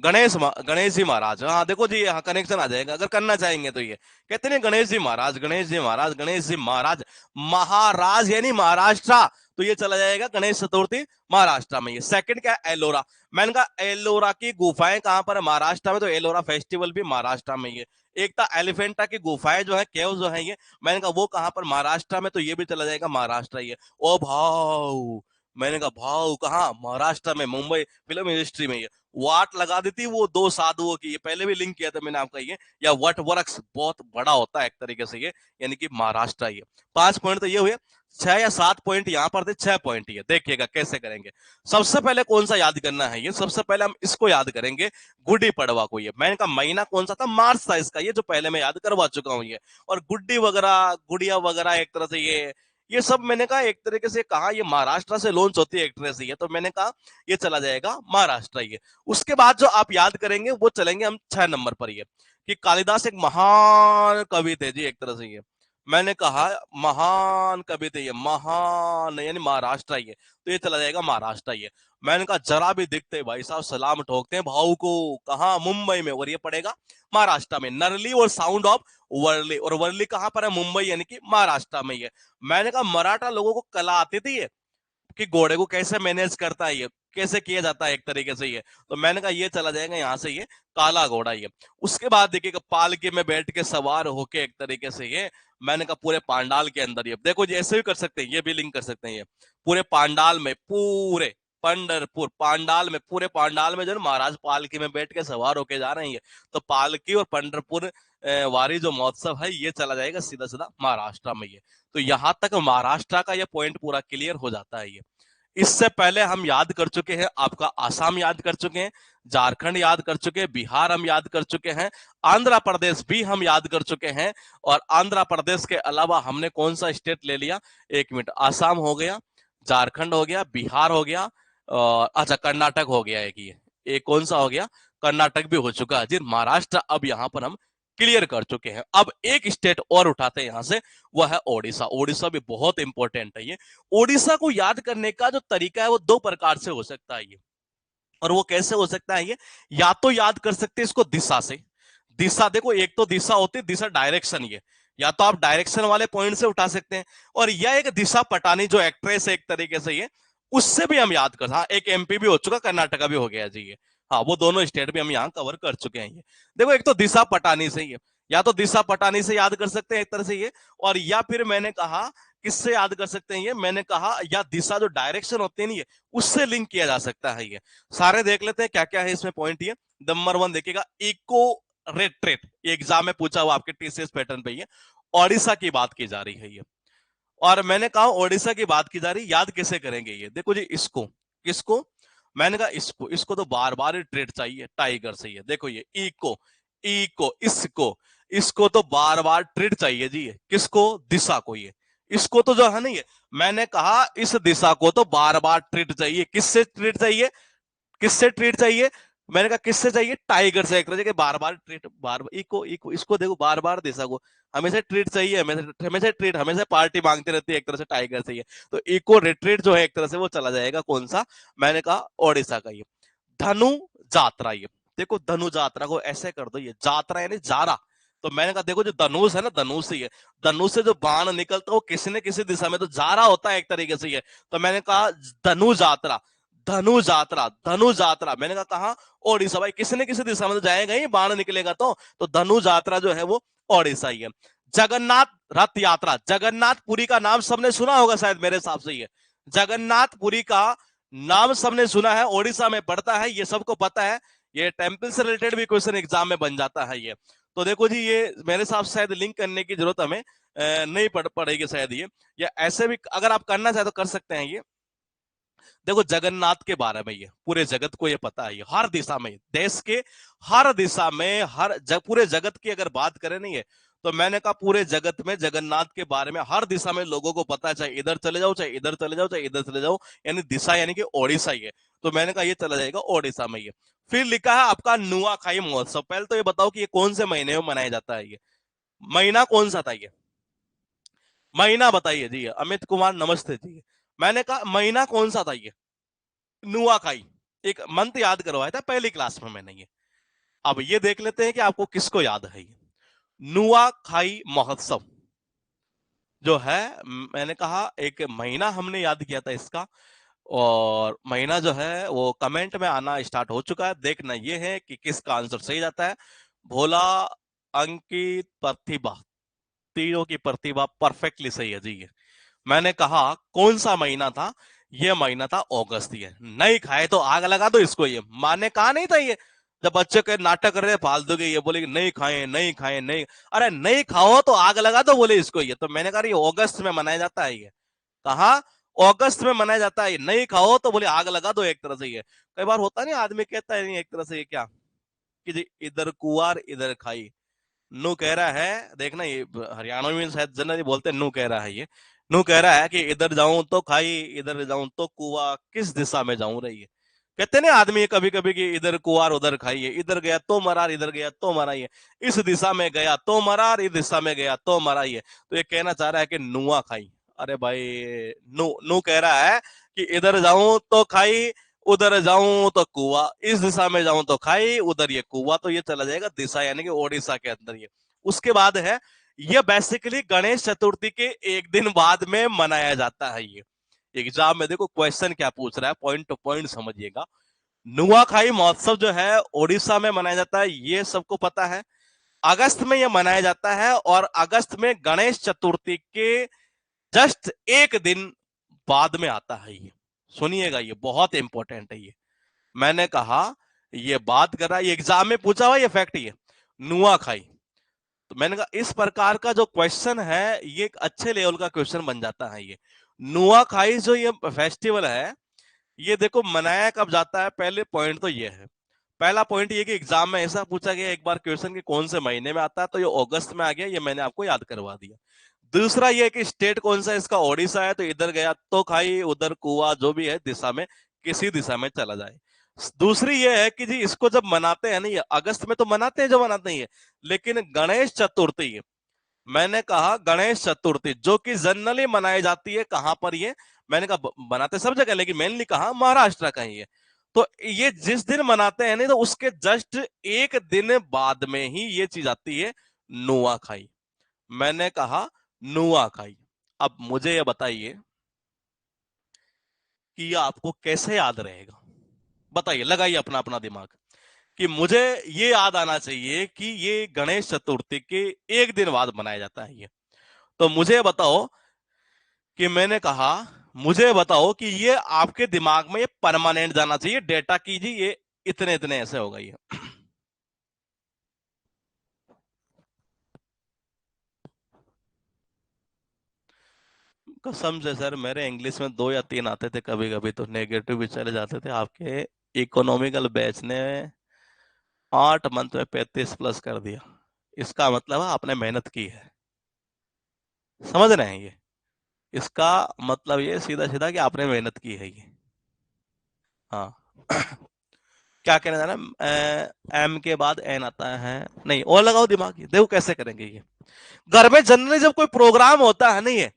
गणेश जी महाराज। हाँ देखो जी, यहाँ कनेक्शन आ जाएगा अगर करना चाहेंगे तो। ये कहते हैं गणेश जी महाराज, गणेश जी महाराज, गणेश जी महाराज, महाराज यानी महाराष्ट्र। तो ये चला जाएगा गणेश चतुर्थी महाराष्ट्र में। ये सेकंड क्या है, एलोरा। मैंने कहा एलोरा की गुफाएं कहाँ पर है, महाराष्ट्र में। तो एलोरा फेस्टिवल भी महाराष्ट्र में ही है। एक था एलिफेंटा की गुफाएं जो है, केव जो है ये, मैंने कहा वो कहाँ पर, महाराष्ट्र में। तो ये भी चला जाएगा महाराष्ट्र ही है। ओ भाव, मैंने कहा भाव कहाँ, महाराष्ट्र में, मुंबई फिल्म इंडस्ट्री में। ये वाट लगा दी थी वो दो साधुओं की, ये पहले भी लिंक किया था मैंने आपका ये। या वट वर्क्स बहुत बड़ा होता है एक तरीके से ये, यानी कि महाराष्ट्र ये। 5 पॉइंट तो ये हुए। 6 या 7 पॉइंट यहाँ पर थे, 6 पॉइंट ये। देखिएगा कैसे करेंगे। सबसे पहले कौन सा याद करना है, ये सबसे पहले हम इसको याद करेंगे, गुड्डी पड़वा को। ये मैंने कहा महीना कौन सा था, मार्च था इसका, ये जो पहले मैं याद करवा चुका हूँ ये। और गुड्डी वगैरह, गुड़िया वगैरह, एक तरह से ये सब मैंने कहा एक तरीके से कहा ये महाराष्ट्र से लॉन्च होती है एक्ट्रेस ये। तो मैंने कहा ये चला जाएगा महाराष्ट्र ये। उसके बाद जो आप याद करेंगे वो चलेंगे हम 6 नंबर पर। ये कि कालिदास एक महान कवि थे जी, एक तरह से ये। मैंने कहा महान कवि थे ये, महान यानी महाराष्ट्र ये। तो ये चला जाएगा महाराष्ट्र ये। मैंने कहा जरा भी दिखते भाई साहब सलाम ठोकते हैं भाऊ को, कहा, मुंबई में। और ये पड़ेगा महाराष्ट्र में। नरली और साउंड ऑफ वर्ली, और वर्ली कहां पर है, मुंबई यानी कि महाराष्ट्र में ये। मैंने कहा मराठा लोगों को कला आती थी ये, कि घोड़े को कैसे मैनेज करता है ये, कैसे किया जाता है एक तरीके से ये। तो मैंने कहा ये चला जाएगा यहाँ से ये, काला घोड़ा ये। उसके बाद देखिएगा पालकी में बैठ के सवार होके एक तरीके से ये। मैंने कहा पूरे पांडाल के अंदर ये, देखो जी ऐसे भी कर सकते हैं, ये भी लिंक कर सकते हैं ये। पूरे पांडाल में, पूरे पंडरपुर पांडाल में, पूरे पांडाल में जो महाराज पालकी में बैठ के सवार होके जा रहे हैं ये। तो पालकी और पंडरपुर वारी जो महोत्सव है ये चला जाएगा सीधा सीधा महाराष्ट्र में ये। तो यहां तक महाराष्ट्र का ये पॉइंट पूरा क्लियर हो जाता है ये। इससे पहले हम याद कर चुके हैं, आपका आसाम याद कर चुके हैं, झारखंड याद कर चुके हैं, बिहार हम याद कर चुके हैं, आंध्र प्रदेश भी हम याद कर चुके हैं। और आंध्र प्रदेश के अलावा हमने कौन सा स्टेट ले लिया, 1 मिनट, आसाम हो गया, झारखंड हो गया, बिहार हो गया, और अच्छा कर्नाटक हो गया एक ये। एक कौन सा हो गया, कर्नाटक भी हो चुका है जी। महाराष्ट्र अब यहाँ पर हम क्लियर कर चुके हैं। अब एक स्टेट और उठाते हैं यहां से, वह है ओडिशा। ओडिशा भी बहुत इंपॉर्टेंट है ये। ओडिशा को याद करने का जो तरीका है वो 2 प्रकार से हो सकता है ये। और वो कैसे हो सकता है ये, या तो याद कर सकते हैं इसको दिशा से। दिशा देखो, एक तो दिशा होती है, दिशा डायरेक्शन ये, या तो आप डायरेक्शन वाले पॉइंट से उठा सकते हैं। और यह एक दिशा पटानी जो एक्ट्रेस है एक तरीके से ये, उससे भी हम याद कर, हाँ एक एमपी भी हो चुका, कर्नाटका भी हो गया जी ये। हाँ वो दोनों स्टेट भी हम यहाँ कवर कर चुके हैं ये। देखो एक तो दिशा पटानी से ये, या तो दिशा पटानी से याद कर सकते हैं एक तरह से ये। और या फिर मैंने कहा किससे याद कर सकते हैं ये, मैंने कहा या दिशा जो डायरेक्शन होती है नहीं, उससे लिंक किया जा सकता है ये। सारे देख लेते हैं क्या क्या है इसमें पॉइंट ये। नंबर 1 देखिएगा, इको रेट्रेट, ये एग्जाम में पूछा हुआ आपके टीसीएस पैटर्न पे ये। ओडिशा की बात की जा रही है ये। और मैंने कहा ओडिशा की बात की जा रही, याद कैसे करेंगे ये, देखो जी इसको, किसको, मैंने कहा इसको, इसको तो बार बार ट्रेड चाहिए, टाइगर से ये। देखो ये इको, इको, इसको तो बार बार ट्रेड चाहिए जी ये। किसको, दिशा को ये। इसको तो जो है ना ये, मैंने कहा इस दिशा को तो बार बार ट्रीट चाहिए। किससे ट्रीट चाहिए, किससे ट्रीट चाहिए, मैंने कहा किससे चाहिए, टाइगर से। एक तरह से बार बार ट्रीट, बार बार इको, इको, इसको देखो बार बार दिशा को हमेशा ट्रीट चाहिए, हमेशा हमेशा ट्रीट, हमेशा पार्टी मांगती रहती है एक तरह से, टाइगर से ये। तो इको रिट्रीट जो है एक तरह से वो चला जाएगा कौन सा, मैंने कहा ओडिशा का ये। धनु जात्रा ये, देखो धनु जात्रा को ऐसे कर दो, ये जात्रा यानी जारा। तो मैंने कहा देखो जो धनुष है ना, धनुष ही है, धनुष से जो बाण निकलता है वो किसी न किसी दिशा में तो जारा होता है एक तरीके से ये। तो मैंने कहा धनु जात्रा, धनु जात्रा, धनु जात्रा, मैंने कहा कहा, ओडिशा। भाई किसी न किसी दिशा में तो जाएगा ही, बाण निकलेगा तो धनु जात्रा जो है वो ओडिशा ही है। जगन्नाथ रथ यात्रा, जगन्नाथपुरी का नाम सबने सुना होगा शायद मेरे हिसाब से ये। जगन्नाथपुरी का नाम सबने सुना है, ओडिशा में पड़ता है, ये सबको पता है। ये टेम्पल से रिलेटेड भी क्वेश्चन एग्जाम में बन जाता है ये। तो देखो जी ये मेरे हिसाब से शायद लिंक करने की जरूरत हमें नहीं पड़ेगी शायद ये, या ऐसे भी अगर आप करना चाहे तो कर सकते हैं ये। देखो जगन्नाथ के बारे में ये पूरे जगत को ये पता है, ये हर दिशा में, देश के हर दिशा में, पूरे जगत की अगर बात करें नहीं है, तो मैंने कहा पूरे जगत में जगन्नाथ के बारे में हर दिशा में लोगों को पता है, चाहे इधर चले जाओ, चाहे इधर चले जाओ, चाहे इधर चले जाओ, यानी दिशा यानी कि ओडिशा ही है। तो मैंने कहा ये चला जाएगा ओडिशा में ये। फिर लिखा है आपका नुआखाई महोत्सव। पहले तो ये बताओ कि ये कौन से महीने में मनाया जाता है ये, महीना कौन सा था ये, महीना बताइए जी। अमित कुमार नमस्ते जी। मैंने कहा महीना कौन सा था ये, नुआखाई, एक मंथ याद करवाया था पहली क्लास में मैंने ये। अब ये देख लेते हैं कि आपको किसको याद है ये। नुआखाई महोत्सव जो है, मैंने कहा एक महीना हमने याद किया था इसका, और महीना जो है वो कमेंट में आना स्टार्ट हो चुका है। देखना ये है कि किसका आंसर सही जाता है। भोला, अंकित, प्रतिभा, तीनों की प्रतिभा परफेक्टली सही है जी। ये मैंने कहा कौन सा महीना था, ये महीना था अगस्त। ये नहीं खाए तो आग लगा दो इसको, ये माने कहा नहीं था ये। जब बच्चे के नाटक कर रहे फालतू के, ये बोले कि नहीं खाए नहीं खाए नहीं, अरे नहीं खाओ तो आग लगा दो बोले इसको। ये तो मैंने कहा ये अगस्त में मनाया जाता है। ये कहा अगस्त में मनाया जाता है। नहीं खाओ तो बोले आग लगा दो, एक तरह से। ये कई बार होता नहीं, आदमी कहता है नहीं एक तरह से ये क्या, कि जी इधर कुआर इधर खाई। नू कह रहा है, देखना ये हरियाणा में शायद जनरली बोलते हैं, नू कह रहा है ये। नू कह रहा है कि इधर जाऊं तो खाई, इधर जाऊं तो कुआ, किस दिशा में जाऊं रही है। कहते नहीं आदमी कभी कभी कि इधर कुआर उधर खाई है, इधर गया तो मरार इधर गया तो मरा ही है, इस दिशा में गया तो मरार इस दिशा में गया तो मरा ही है। तो ये कहना चाह रहा है कि नुआ खाई। अरे भाई, नू नू कह रहा है कि इधर जाऊं तो खाई, उधर जाऊं तो कुआ, इस दिशा में जाऊं तो खाई, उधर ये कुआ। तो ये चला जाएगा दिशा, यानी कि ओडिशा के अंदर ये। उसके बाद है, ये बेसिकली गणेश चतुर्थी के एक दिन बाद में मनाया जाता है ये। एग्जाम में देखो क्वेश्चन क्या पूछ रहा है, पॉइंट टू पॉइंट समझिएगा। नुआखाई महोत्सव जो है ओडिशा में मनाया जाता है, ये सबको पता है। अगस्त में यह मनाया जाता है, और अगस्त में गणेश चतुर्थी के जस्ट एक दिन बाद में आता है ये। सुनिएगा, ये बहुत इंपॉर्टेंट है ये। मैंने कहा ये बात कर रहा है, ये एग्जाम में पूछा हुआ ये फैक्ट, ये नुआखाई। तो मैंने कहा इस प्रकार का जो क्वेश्चन है ये एक अच्छे लेवल का क्वेश्चन बन जाता है ये। नुआखाई जो ये फेस्टिवल है, ये देखो मनाया कब जाता है, पहले पॉइंट तो ये है। पहला पॉइंट ये कि एग्जाम में ऐसा पूछा गया एक बार क्वेश्चन कि कौन से महीने में आता है, तो ये अगस्त में आ गया, ये मैंने आपको याद करवा दिया। दूसरा ये कि स्टेट कौन सा है, इसका ओडिशा है, तो इधर गया तो खाई, उधर कुआ, जो भी है दिशा में, किसी दिशा में चला जाए। दूसरी ये है कि जी इसको जब मनाते हैं ना, ये अगस्त में तो मनाते हैं जो मनाते हैं, लेकिन गणेश चतुर्थी, मैंने कहा गणेश चतुर्थी जो कि जनरली मनाई जाती है कहां पर ये, मैंने कहा बनाते सब जगह, लेकिन मेनली कहा महाराष्ट्र का ही है। तो ये जिस दिन मनाते हैं नहीं, तो उसके जस्ट एक दिन बाद में ही ये चीज आती है, नुआखाई। मैंने कहा नुआखाई। अब मुझे ये बताइए कि ये आपको कैसे याद रहेगा। बताइए, लगाइए अपना अपना दिमाग, कि मुझे ये याद आना चाहिए कि ये गणेश चतुर्थी के एक दिन बाद मनाया जाता है ये। तो मुझे बताओ कि मैंने कहा, मुझे बताओ कि ये आपके दिमाग में ये परमानेंट जाना चाहिए, डेटा कीजिए ये इतने इतने ऐसे होगा ये। कसम से सर, मेरे इंग्लिश में 2 या 3 आते थे, कभी कभी तो नेगेटिव भी चले जाते थे। आपके इकोनॉमिकल बैच ने 8 मंथ में 35 प्लस कर दिया। इसका मतलब है आपने मेहनत की है। समझ रहे हैं ये? इसका मतलब ये सीधा सीधा कि आपने मेहनत की है ये। हाँ। क्या कहना था ना, एम के बाद एन आता है, नहीं और लगाओ दिमाग, ये देखो कैसे करेंगे ये। घर में जनरली जब कोई प्रोग्राम होता है ना ये,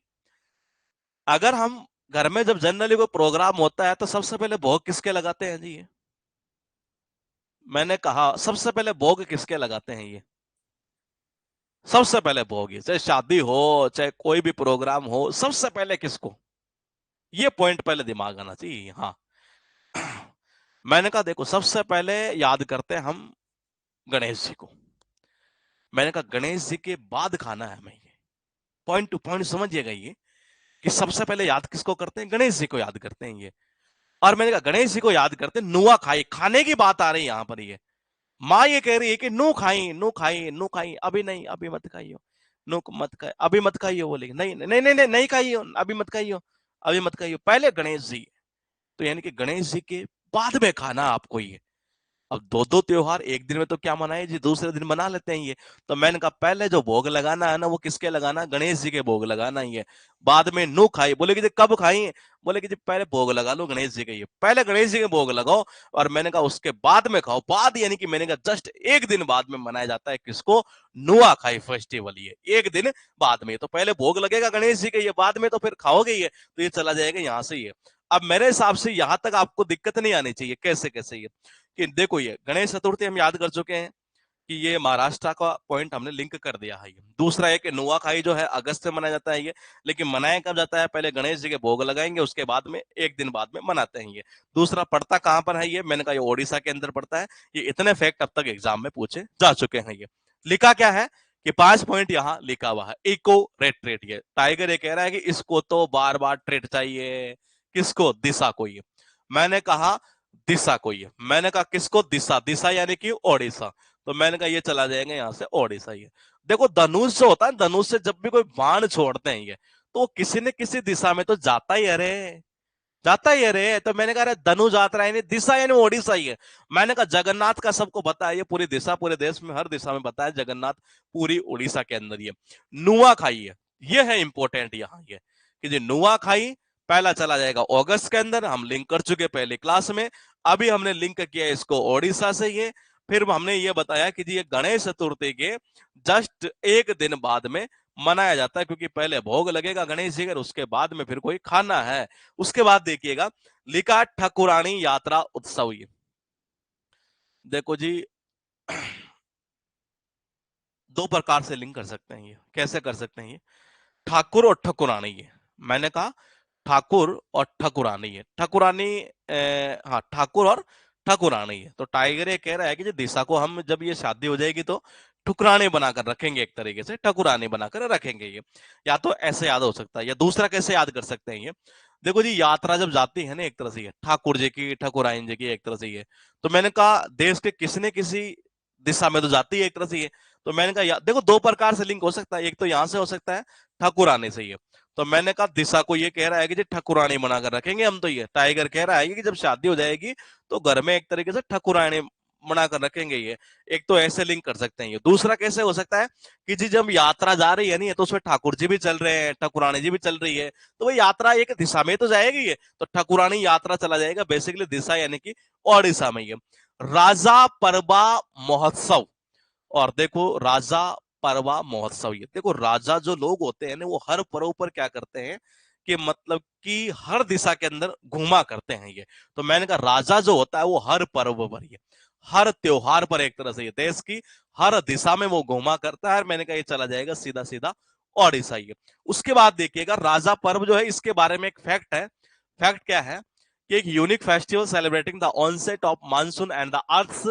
अगर हम घर में जब जनरली कोई प्रोग्राम होता है तो सबसे पहले भोग किसके लगाते हैं जी ये? मैंने कहा सबसे पहले भोग किसके लगाते हैं ये? सबसे पहले भोग, ये चाहे शादी हो चाहे कोई भी प्रोग्राम हो, सबसे पहले किसको? ये पॉइंट पहले दिमाग आना चाहिए। हाँ। मैंने कहा देखो सबसे पहले याद करते हैं हम गणेश जी को। मैंने कहा गणेश जी के बाद खाना है हमें ये। पॉइंट टू पॉइंट समझिएगा ये, कि सबसे पहले याद किसको करते हैं? गणेश जी को याद करते हैं ये। और मैंने कहा गणेश जी को याद करते हैं, नुआ खाई, खाने की बात आ रही है यहां पर ये। माँ ये कह रही है कि नो खाई नो खाई नो खाई, अभी नहीं, अभी मत खाइयो, नो मत खाई, अभी मत खाइयो। बोले नहीं नहीं नहीं नहीं नहीं खाइयो, अभी मत खाइयो, अभी मत खाइयो, पहले गणेश जी। तो यानी कि गणेश जी के बाद में खाना आपको ये। अब दो दो त्योहार एक दिन में तो क्या मनाए जी, दूसरे दिन मना लेते हैं ये। तो मैंने कहा पहले जो भोग लगाना है ना, वो किसके लगाना? गणेश जी के भोग लगाना ही है। बाद में नु खाई, बोले कि जी कब खाई? बोले कि जी पहले भोग लगा लो गणेश जी के, ये पहले गणेश जी के भोग लगाओ, और मैंने कहा उसके बाद में खाओ। बाद यानी कि मैंने कहा जस्ट एक दिन बाद में मनाया जाता है किसको? नुआ खाई फेस्टिवल, ये एक दिन बाद में। तो पहले भोग लगेगा गणेश जी के, ये बाद में तो फिर खाओगे ये, तो ये चला जाएगा यहां से ये। अब मेरे हिसाब से यहां तक आपको दिक्कत नहीं आनी चाहिए। कैसे कैसे ये कि देखो, ये गणेश चतुर्थी हम याद कर चुके हैं कि ये महाराष्ट्र का पॉइंट हमने लिंक कर दिया है। ये दूसरा है कि नुआखाई जो है अगस्त में मनाया जाता है ये, लेकिन मनाया कब जाता है? पहले गणेश जी के भोग लगाएंगे, उसके बाद में एक दिन बाद में मनाते हैं ये। दूसरा पड़ता कहां पर है? ये मैंने कहा ये ओडिशा के अंदर पड़ता है। ये इतने फैक्ट अब तक एग्जाम में पूछे जा चुके हैं। ये लिखा क्या है कि 5 पॉइंट यहाँ लिखा हुआ है, इको रेट ट्रेट। ये टाइगर ये कह रहा है कि इसको तो बार बार ट्रेट चाहिए। किसको? दिशा को। ये मैंने कहा दिशा को। ये मैंने कहा किसको? दिशा। दिशा यानी कि ओडिशा। तो मैंने कहा ये चला जाएगा यहाँ से ओडिशा। ये देखो, धनुष जो होता है, धनुष से जब भी कोई बाण छोड़ते हैं ये, तो किसी न किसी दिशा में तो जाता ही। अरे जाता ही। अरे तो मैंने कहा अरे धनु यात्रा यानी दिशा यानी ओडिशा ही है। मैंने कहा जगन्नाथ का सबको पता है, ये पूरी दिशा, पूरे देश में हर दिशा में पता है जगन्नाथ पूरी उड़ीसा के अंदर। ये नुआखाई है, ये है इंपॉर्टेंट यहाँ। ये कि जो नुआखाई पहला चला जाएगा अगस्त के अंदर, हम लिंक कर चुके पहले क्लास में। अभी हमने लिंक किया इसको ओडिशा से। ये फिर हमने ये बताया कि जी ये गणेश चतुर्थी के जस्ट एक दिन बाद में मनाया जाता है, क्योंकि पहले भोग लगेगा गणेश जी का, उसके बाद में फिर कोई खाना है। उसके बाद देखिएगा लिखा ठकुरानी यात्रा उत्सव। ये देखो जी, दो प्रकार से लिंक कर सकते हैं। ये कैसे कर सकते हैं? ये ठाकुर और ठकुरानी। ये मैंने कहा ठाकुर और ठकुरानी है। ठकुरानी हाँ, ठाकुर और ठकुरानी है। तो टाइगर ये कह रहा है कि दिशा को हम जब ये शादी हो जाएगी तो ठुकरानी बनाकर रखेंगे, एक तरीके से ठकुरानी बनाकर रखेंगे। ये या तो ऐसे याद हो सकता है, या दूसरा कैसे याद कर सकते हैं? ये देखो जी, यात्रा जब जाती है ना एक तरह से, ये ठाकुर जी की, ठकुराइन जी की एक तरह से। ये तो मैंने कहा देश के किसी न किसी दिशा में तो जाती है एक तरह से। ये तो मैंने कहा देखो, दो प्रकार से लिंक हो सकता है। एक तो यहां से हो सकता है ठाकुरानी से। ये तो मैंने कहा दिशा को ये कह रहा है कि जी ठकुरानी बनाकर रखेंगे हम। तो ये टाइगर कह रहा है कि जब शादी हो जाएगी तो घर में एक तरीके से ठकुरानी बनाकर रखेंगे। ये एक तो ऐसे लिंक कर सकते हैं। ये दूसरा कैसे हो सकता है कि जी जब यात्रा जा रही है नहीं, तो उसमें ठाकुर जी भी चल रहे हैं, ठकुरानी जी भी चल रही है, तो वो यात्रा एक दिशा में तो जाएगी। ये तो ठकुरानी यात्रा चला जाएगा बेसिकली दिशा यानी कि ओडिशा में। ये राजा परबा महोत्सव। और देखो राजा परवा महोत्सव, ये देखो राजा जो लोग होते हैं ना, वो हर पर्व पर क्या करते हैं कि मतलब कि हर दिशा के अंदर घूमा करते हैं। ये तो मैंने कहा राजा जो होता है वो हर पर्व पर, ये हर त्योहार पर एक तरह से ये देश की हर दिशा में वो घूमा करता है। मैंने कहा ये चला जाएगा सीधा सीधा ओडिशा। ये उसके बाद देखिएगा राजा पर्व जो है, इसके बारे में एक फैक्ट है। फैक्ट क्या है कि एक unique festival celebrating the onset of monsoon and the earth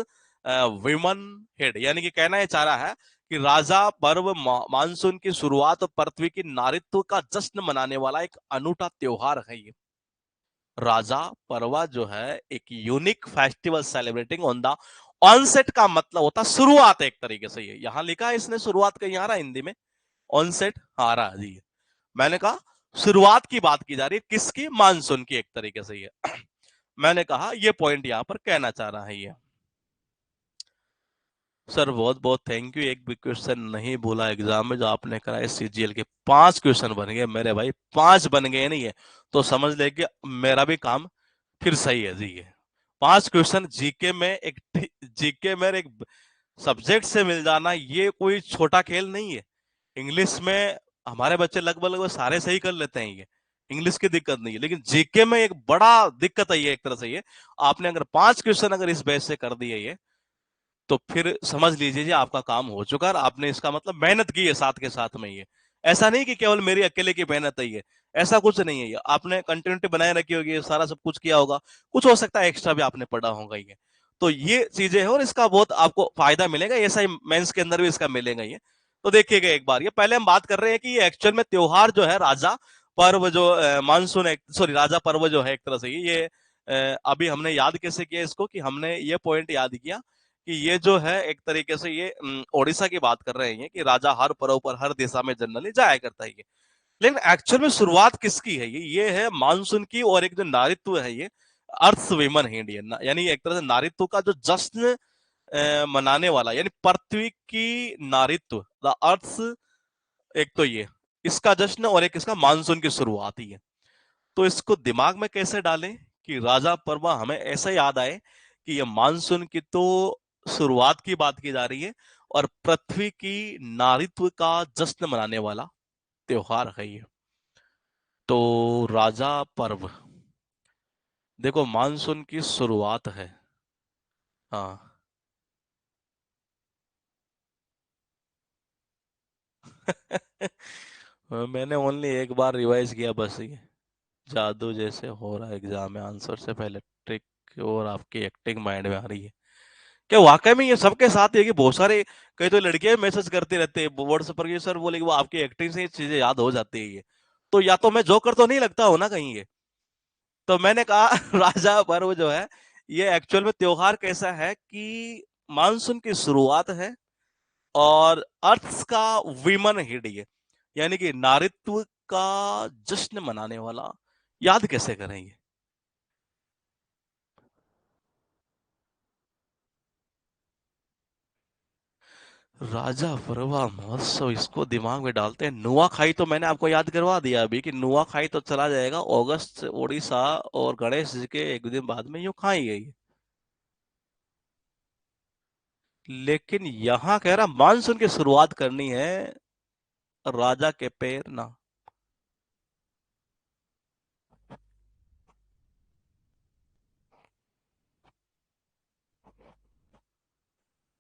womanhood. यानी कि कहना यह चाह रहा है कि राजा पर्व मानसून की शुरुआत और पृथ्वी की नारित्व का जश्न मनाने वाला एक अनूठा त्योहार है। ये राजा पर्वा जो है एक unique festival celebrating on the onset का मतलब होता शुरुआत एक तरीके से। ये यहां लिखा है इसने, शुरुआत कहीं आ रहा है हिंदी में? ऑनसेट आ रहा है जी। मैंने कहा शुरुआत की बात की जा रही है, किसकी? मानसून की एक तरीके से। ये मैंने कहा ये पॉइंट यहां पर कहना चाह रहा है। ये सर बहुत बहुत थैंक यू। एक भी क्वेश्चन नहीं भूला एग्जाम में जो आपने कराए सीजीएल के। 5 क्वेश्चन बन गए मेरे भाई, 5 बन गए नहीं है तो समझ ले कि मेरा भी काम फिर सही है जी। ये 5 क्वेश्चन जीके में, एक जीके में एक सब्जेक्ट से मिल जाना ये कोई छोटा खेल नहीं है। इंग्लिश में हमारे बच्चे लगभग लगभग सारे सही कर लेते हैं। ये इंग्लिश की दिक्कत नहीं है, लेकिन जीके में एक बड़ा दिक्कत है। ये एक तरह से ये आपने अगर 5 क्वेश्चन अगर इस बेस से कर दिए ये, तो फिर समझ लीजिए जी आपका काम हो चुका है। आपने इसका मतलब मेहनत की है साथ के साथ में। ये ऐसा नहीं कि केवल मेरी अकेले की मेहनत है, ये ऐसा कुछ नहीं है। ये आपने कंटिन्यूटी बनाए रखी होगी, सारा सब कुछ किया होगा, कुछ हो सकता है एक्स्ट्रा भी आपने पढ़ा होगा। ये तो ये चीजें हैं और इसका बहुत आपको फायदा मिलेगा। ऐसा ही मेंस के अंदर भी इसका मिलेगा। ये तो देखिएगा एक बार, ये पहले हम बात कर रहे हैं कि ये एक्चुअल में त्योहार जो है राजा पर्व जो मानसून, सॉरी राजा पर्व जो है एक तरह से ये अभी हमने याद कैसे किया इसको, कि हमने ये पॉइंट याद किया कि ये जो है एक तरीके से ये ओडिशा की बात कर रहे हैं कि राजा हर पर्व पर हर दिशा में जनरली जाया करता है। ये लेकिन एक्चुअल में शुरुआत किसकी है? ये है मानसून की। और एक जो नारित्व है ये अर्थ विमन है इंडियन, यानी एक तरह से नारित्व का जो जश्न मनाने वाला, यानी पृथ्वी की नारित्व द अर्थ, एक तो ये इसका जश्न और एक इसका मानसून की शुरुआत ही है। तो इसको दिमाग में कैसे डालें कि राजा पर्व हमें ऐसे याद आए कि ये मानसून की तो शुरुआत की बात की जा रही है और पृथ्वी की नारित्व का जश्न मनाने वाला त्योहार है ये। तो राजा पर्व, देखो मानसून की शुरुआत है। हाँ। मैंने ओनली एक बार रिवाइज किया बस ये। जादू जैसे हो रहा है एग्जाम में, आंसर से पहले ट्रिक और आपकी एक्टिंग माइंड में आ रही है। क्या वाकई में ये सबके साथ है कि बहुत सारे, कई तो लड़कियां मैसेज करती रहते हैं व्हाट्सएप पर कि सर बोले कि वो आपकी एक्टिंग से ये चीजें याद हो जाती है ये। तो या तो मैं जोकर तो नहीं लगता हूं ना कहीं ये। तो मैंने कहा राजा पर्व जो है, ये एक्चुअल में त्योहार कैसा है कि मानसून की शुरुआत है और अर्थ का विमन हिड ये, यानी कि नारित्व का जश्न मनाने वाला। याद कैसे करेंगे? राजा परवा महोत्सव, इसको दिमाग में डालते हैं। नुआखाई तो मैंने आपको याद करवा दिया अभी कि नुआखाई तो चला जाएगा अगस्त से, उड़ीसा और गणेश जी के एक दिन बाद में यूं खाई गई। लेकिन यहाँ कह रहा मानसून की शुरुआत करनी है राजा के पैर ना।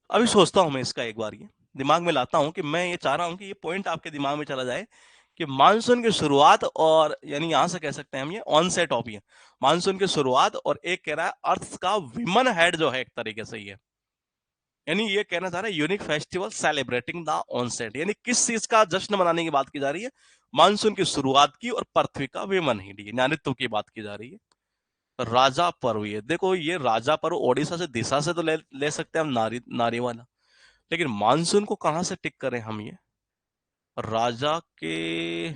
अभी सोचता हूं मैं इसका एक बार, ये दिमाग में लाता हूं कि मैं ये चाह रहा हूं कि ये पॉइंट आपके दिमाग में चला जाए कि मानसून की शुरुआत, और यानी यहां से कह सकते हैं हम ये ऑनसेट ऑफ ये मानसून की शुरुआत, और एक कह रहा है अर्थ का विमन हेड जो है एक तरीके से ये, यानी ये कहना चाह रहा है unique festival celebrating the onset, यानी किस चीज का जश्न मनाने की बात की जा रही है? मानसून की शुरुआत की और पृथ्वी का विमन हिड, नारित्व की बात की जा रही है। राजा पर्व, ये देखो ये राजा पर्व ओडिशा से, दिशा से तो ले सकते हैं हम, नारी नारी वाला। लेकिन मानसून को कहां से टिक करें हम ये? राजा के,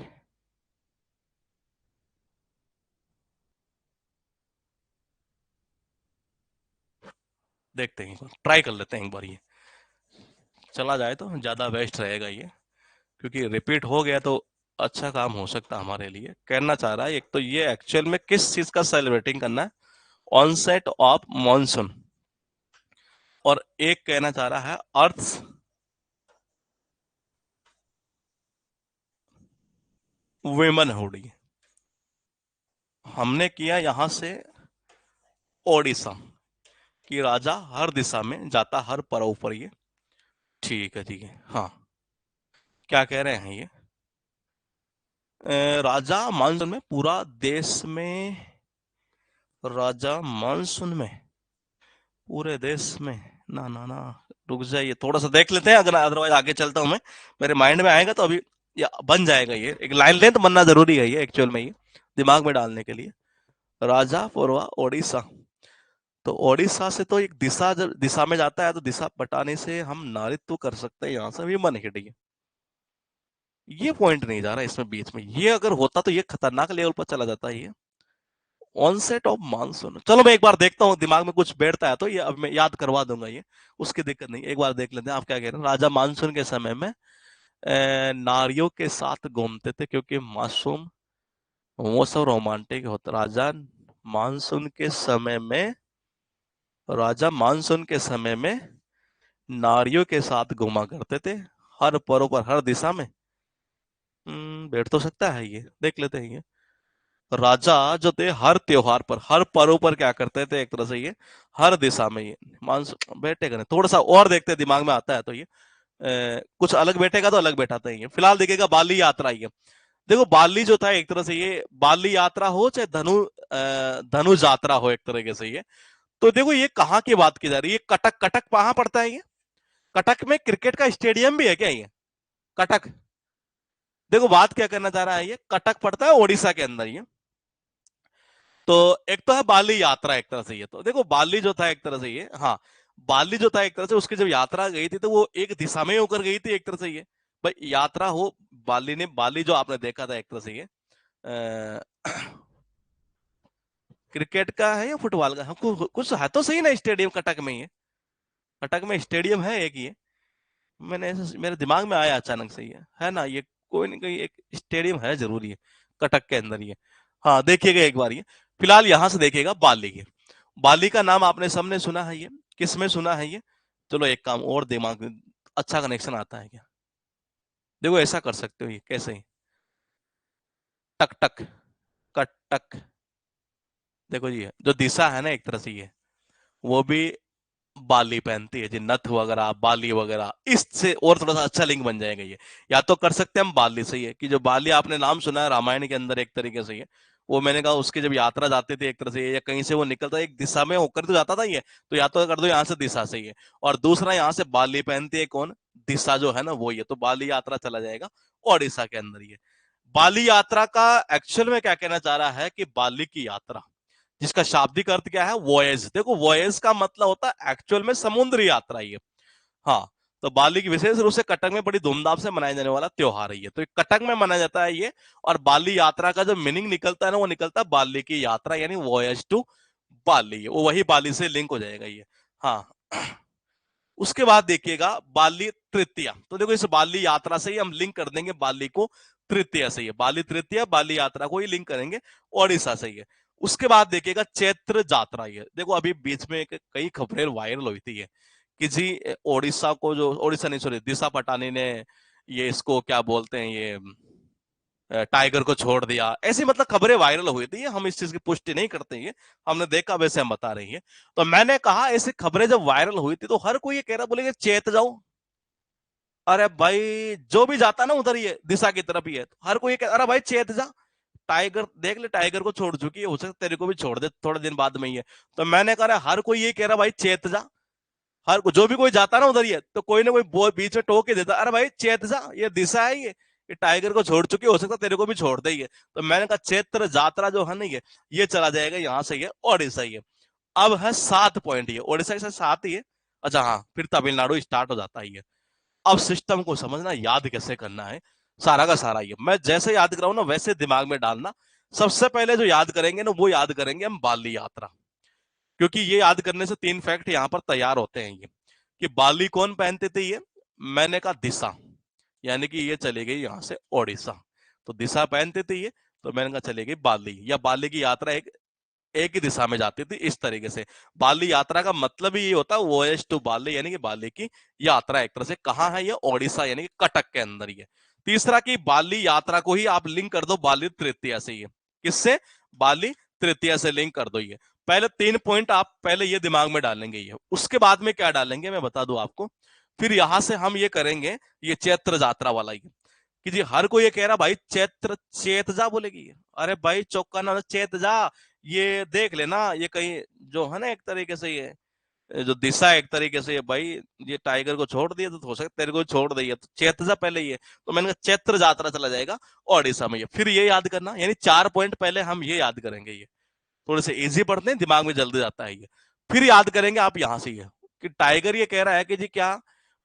देखते हैं, ट्राई कर लेते हैं एक बार ये। चला जाए तो ज्यादा बेस्ट रहेगा ये, क्योंकि रिपीट हो गया तो अच्छा काम हो सकता है हमारे लिए। कहना चाह रहा है एक तो ये एक्चुअल में किस चीज का सेलिब्रेटिंग करना है, ऑनसेट ऑफ मॉनसून, और एक कहना चाह रहा है अर्थ वेमन हुड। हमने किया यहां से ओडिशा कि राजा हर दिशा में जाता, हर पर्व पर ये। ठीक है, ठीक है, हाँ। क्या कह रहे हैं ये? राजा मानसून में पूरा देश में, राजा मानसून में पूरे देश में, ना ना ना, रुक जाइए थोड़ा सा देख लेते हैं, अगर अदरवाइज आगे चलता हूं मैं, मेरे माइंड में आएगा तो अभी या बन जाएगा। ये एक लाइन लेंथ बनना जरूरी है ये एक्चुअल में, ये दिमाग में डालने के लिए। राजा पूर्वा ओडिशा, तो ओडिशा से तो एक दिशा, जब दिशा में जाता है तो दिशा बटाने से हम नारित्व कर सकते हैं यहाँ से भी मन हिट। ये पॉइंट नहीं जा रहा इसमें बीच में, ये अगर होता तो ये खतरनाक लेवल पर चला जाता है ये। ऑनसेट ऑफ मानसून, चलो मैं एक बार देखता हूँ, दिमाग में कुछ बैठता है तो ये अब मैं याद करवा दूंगा ये, उसकी दिक्कत नहीं। एक बार देख लेते हैं आप क्या कह रहे हैं। राजा मानसून के समय में नारियों के साथ घूमते थे, क्योंकि मासूम वो सब रोमांटिक होता। मानसून के समय में राजा मानसून के समय में नारियों के साथ घूमा करते थे, हर पर्व पर, हर दिशा में। बैठ तो सकता है ये, देख लेते हैं ये। राजा जो थे हर त्योहार पर, हर पर्व पर क्या करते थे एक तरह से ये, हर दिशा में ये मानसून बैठेगा नहीं। थोड़ा सा और देखते हैं, दिमाग में आता है तो ये कुछ अलग बैठेगा तो अलग बैठाते हैं ये। फिलहाल देखिएगा बाली यात्रा ये। देखो बाली जो था एक तरह से ये, बाली यात्रा हो चाहे धनु यात्रा हो एक तरीके से ये, तो देखो ये कहाँ की बात की जा रही है? कटक, कटक कहाँ पड़ता है ये? कटक में क्रिकेट का स्टेडियम भी है क्या ये? कटक, देखो बात क्या करना चाह रहा है ये, कटक पड़ता है ओडिशा के अंदर ये। तो एक तो है बाली यात्रा एक तरह से ये, तो देखो बाली जो था एक तरह से ये, हाँ, बाली जो था एक तरह से उसकी जब यात्रा गई थी तो वो एक दिशा में होकर गई थी एक तरह से ये। भाई यात्रा हो, बाली ने, बाली जो आपने देखा था एक तरह से ये क्रिकेट का है या फुटबॉल का, हमको कुछ है तो सही ना स्टेडियम कटक में ये। कटक में स्टेडियम है एक ये, मैंने ऐसे मेरे दिमाग में आया अचानक से ये, है ना ये, कोई ना कोई एक स्टेडियम है जरूर ये कटक के अंदर ये। हाँ देखिएगा एक बार ये। फिलहाल यहां से देखिएगा बाली के, बाली का नाम आपने सबने सुना है ये, किस में सुना है ये? चलो एक काम और, दिमाग में अच्छा कनेक्शन आता है क्या? देखो ऐसा कर सकते हो ये कैसे ही, टक टक, कट टक, देखो जी, जो दिशा है ना एक तरह से ये, वो भी बाली पहनती है जी, नथ वगैरह बाली वगैरह, इससे और थोड़ा सा अच्छा लिंक बन जाएगा ये। या तो कर सकते हैं हम बाली से, ही है कि जो बाली आपने नाम सुना है रामायण के अंदर एक तरीके से ये, वो मैंने कहा उसकी जब यात्रा जाती थी एक तरह से, या कहीं से वो निकलता एक दिशा में होकर तो जाता था ये, तो या तो कर दो यहाँ से दिशा से ही है। और दूसरा यहाँ से बाली पहनती है कौन, दिशा जो है ना वो, ये तो बाली यात्रा चला जाएगा ओडिशा के अंदर ये। बाली यात्रा का एक्चुअल में क्या कहना चाह रहा है कि बाली की यात्रा, जिसका शाब्दिक अर्थ क्या है, वॉयज। देखो वॉयज का मतलब होता है एक्चुअल में समुद्री यात्रा ये। हाँ, तो बाली की विशेष रूप से कटक में बड़ी धूमधाम से मनाया जाने वाला त्योहार है ये, तो कटक में मनाया जाता है ये। और बाली यात्रा का जो मीनिंग निकलता है ना, वो निकलता है बाली की यात्रा, यानी वॉयज टू बाली, वो वही बाली से लिंक हो जाएगा ये। हाँ, उसके बाद देखिएगा बाली तृतीया, तो देखो इस बाली यात्रा से ही हम लिंक कर देंगे बाली को तृतीया से, ही बाली तृतीया बाली यात्रा को ही लिंक करेंगे ओडिशा से ही है। उसके बाद देखिएगा चैत्र यात्रा, ये देखो अभी बीच में कई खबरें वायरल हुई थी ये, कि जी ओडिशा को, जो ओडिशा नहीं सॉरी दिशा पटानी ने ये इसको क्या बोलते हैं ये टाइगर को छोड़ दिया, ऐसी मतलब खबरें वायरल हुई थी। हम इस चीज की पुष्टि नहीं करते हैं, हमने देखा वैसे हम बता रही है। तो मैंने कहा ऐसी खबरें जब वायरल हुई थी तो हर कोई ये कह रहा, बोले चेत जाओ। अरे भाई, जो भी जाता ना उधर ये दिशा की तरफ ही है, तो हर कोई ये कह, अरे भाई चेत जा, टाइगर देख ले, टाइगर को छोड़ चुकी है, हो सकता तेरे को भी छोड़ दे थोड़े दिन बाद में ही है। तो मैंने कहा हर कोई ये कह रहा भाई चेत जा, हर जो भी कोई जाता ना उधर ये, तो कोई ना कोई बीच में टोक के देता, अरे भाई चेत जा, ये दिशा है ये टाइगर को छोड़ चुकी, हो सकता तेरे को भी छोड़ दे ये। तो मैंने कहा चैत्र यात्रा जो है ना ये चला जाएगा यहाँ से, ये ओडिशा ही है। अब है 7 पॉइंट, ये ओडिशा के साथ 7 ही है। अच्छा हाँ, फिर तमिलनाडु स्टार्ट हो जाता है ये। अब सिस्टम को समझना, याद कैसे करना है सारा का सारा, ये मैं जैसे याद कराऊं ना वैसे दिमाग में डालना। सबसे पहले जो याद करेंगे ना, वो याद करेंगे हम बाली यात्रा, क्योंकि ये याद करने से 3 फैक्ट यहाँ पर तैयार होते हैं ये, कि बाली कौन पहनते थे ये, मैंने कहा दिशा, यानी कि ये चली गई यहाँ से ओडिशा, तो दिशा पहनते थे ये, तो मैंने कहा चली गई बाली, या बाली की यात्रा एक ही दिशा में जाती थी इस तरीके से। बाली यात्रा का मतलब ही ये होता है वोयज टू बाली, यानी कि बाली की यात्रा एक तरह से। कहाँ है ये, ओडिशा यानी कि कटक के अंदर ही है। तीसरा की बाली यात्रा को ही आप लिंक कर दो बाली तृतीया से, ये किससे, बाली तृतीया से लिंक कर दो ये। पहले 3 पॉइंट आप पहले ये दिमाग में डालेंगे ये, उसके बाद में क्या डालेंगे मैं बता दूं आपको। फिर यहां से हम ये करेंगे ये चैत्र यात्रा वाला ही, कि जी हर कोई ये कह रहा भाई चैत्र चेतजा बोलेगी, अरे भाई चौका ना चेतजा, ये देख लेना ये कहीं जो है ना एक तरीके से ये जो दिशा एक तरीके से ये भाई, ये टाइगर को छोड़ दिया तो हो सकता तेरे को छोड़ दिया, तो चैतजा पहले ये, तो मैंने कहा चैत्र यात्रा चला जाएगा ओडिशा में ये। फिर ये याद करना, यानी 4 पॉइंट पहले हम ये याद करेंगे ये, थोड़े से इजी पढ़ते हैं, दिमाग में जल्दी जाता है ये। फिर याद करेंगे आप यहां से ये, कि टाइगर ये कह रहा है कि जी क्या,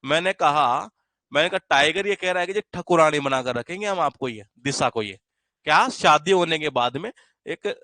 मैंने कहा मैंने कहा टाइगर ये कह रहा है कि जी ठकुरानी बनाकर रखेंगे हम आपको ये दिशा को, ये क्या शादी होने के बाद में एक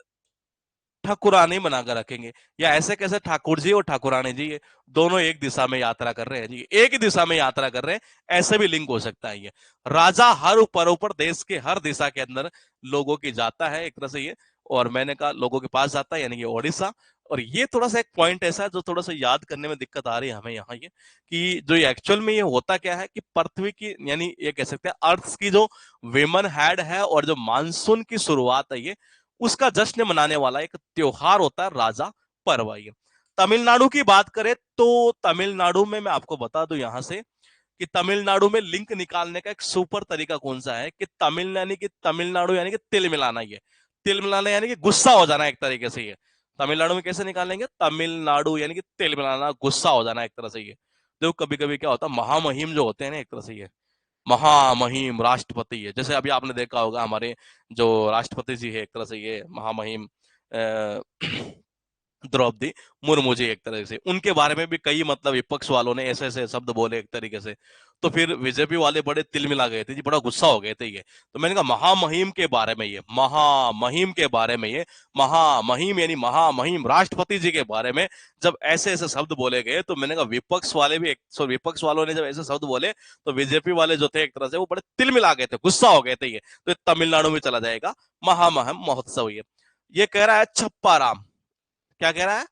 ठाकुरानी बनाकर रखेंगे, या ऐसे कैसे ठाकुर जी और ठाकुरानी जी ये दोनों एक दिशा में यात्रा कर रहे हैं जी, एक ही दिशा में यात्रा कर रहे हैं, ऐसे भी लिंक हो सकता है ये। राजा हर ऊपर देश के हर दिशा के अंदर लोगों की जाता है एक तरह से ये, और मैंने कहा लोगों के पास जाता है, यानी कि ओडिशा। और ये थोड़ा सा एक पॉइंट ऐसा है जो थोड़ा सा याद करने में दिक्कत आ रही है हमें यहाँ ये, कि जो एक्चुअल में ये होता क्या है कि पृथ्वी की, यानी ये कह सकते हैं अर्थ की जो विमन हेड है, और जो मानसून की शुरुआत है ये, उसका जश्न मनाने वाला एक त्योहार होता है राजा पर्व ये। तमिलनाडु की बात करें तो तमिलनाडु में मैं आपको बता दूं यहां से, कि तमिलनाडु में लिंक निकालने का एक सुपर तरीका कौन सा है, कि तमिलनाडु यानी कि तिल मिलाना, ये तिल मिलाना यानी कि गुस्सा हो जाना एक तरीके से ये। तमिलनाडु में कैसे निकालेंगे, तमिलनाडु यानी कि तिल मिलाना, गुस्सा हो जाना एक तरह से ये। देखो कभी कभी क्या होता है, महामहिम जो होते हैं ना एक तरह से ये, महामहिम राष्ट्रपति है, जैसे अभी आपने देखा होगा हमारे जो राष्ट्रपति जी है एक तरह से ये महामहिम द्रौपदी मुर्मू जी, एक तरह से उनके बारे में भी कई मतलब विपक्ष वालों ने ऐसे ऐसे शब्द बोले एक तरीके से, तो फिर बीजेपी वाले बड़े तिलमिला गए थे जी, बड़ा गुस्सा हो गए थे ये। तो मैंने कहा महामहिम के बारे में ये, महामहिम के बारे में ये, महामहिम यानी महामहिम राष्ट्रपति जी के बारे में जब ऐसे ऐसे शब्द बोले गए, तो मैंने कहा विपक्ष वाले भी विपक्ष वालों ने जब ऐसे शब्द बोले, तो बीजेपी वाले जो थे एक तरह से वो बड़े तिलमिला गए थे, गुस्सा हो गए थे ये। तो तमिलनाडु में चला जाएगा महामहिम महोत्सव ये कह रहा है छप्पा राम, क्या कह रहा है,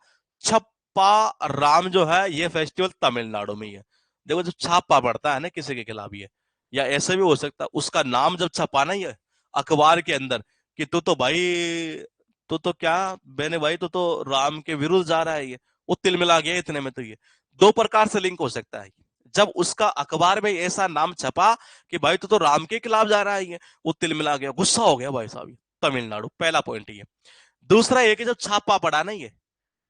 छप्पा राम जो है ये फेस्टिवल तमिलनाडु में ही है। देखो जब छापा पड़ता है ना किसी के खिलाफ ये, या ऐसे भी हो सकता है उसका नाम जब छपा ना ये अखबार के अंदर, कि तू तो भाई तो क्या मैंने भाई, तो राम के विरुद्ध जा रहा है ये, वो तिलमिला गया इतने में। तो ये दो प्रकार से लिंक हो सकता है। जब उसका अखबार में ऐसा नाम छपा कि भाई तो राम के खिलाफ जा रहा है ये, वो तिलमिला गया, गुस्सा हो गया भाई साहब, ये तमिलनाडु, पहला पॉइंट ये। दूसरा ये कि जब छापा पड़ा ना, ये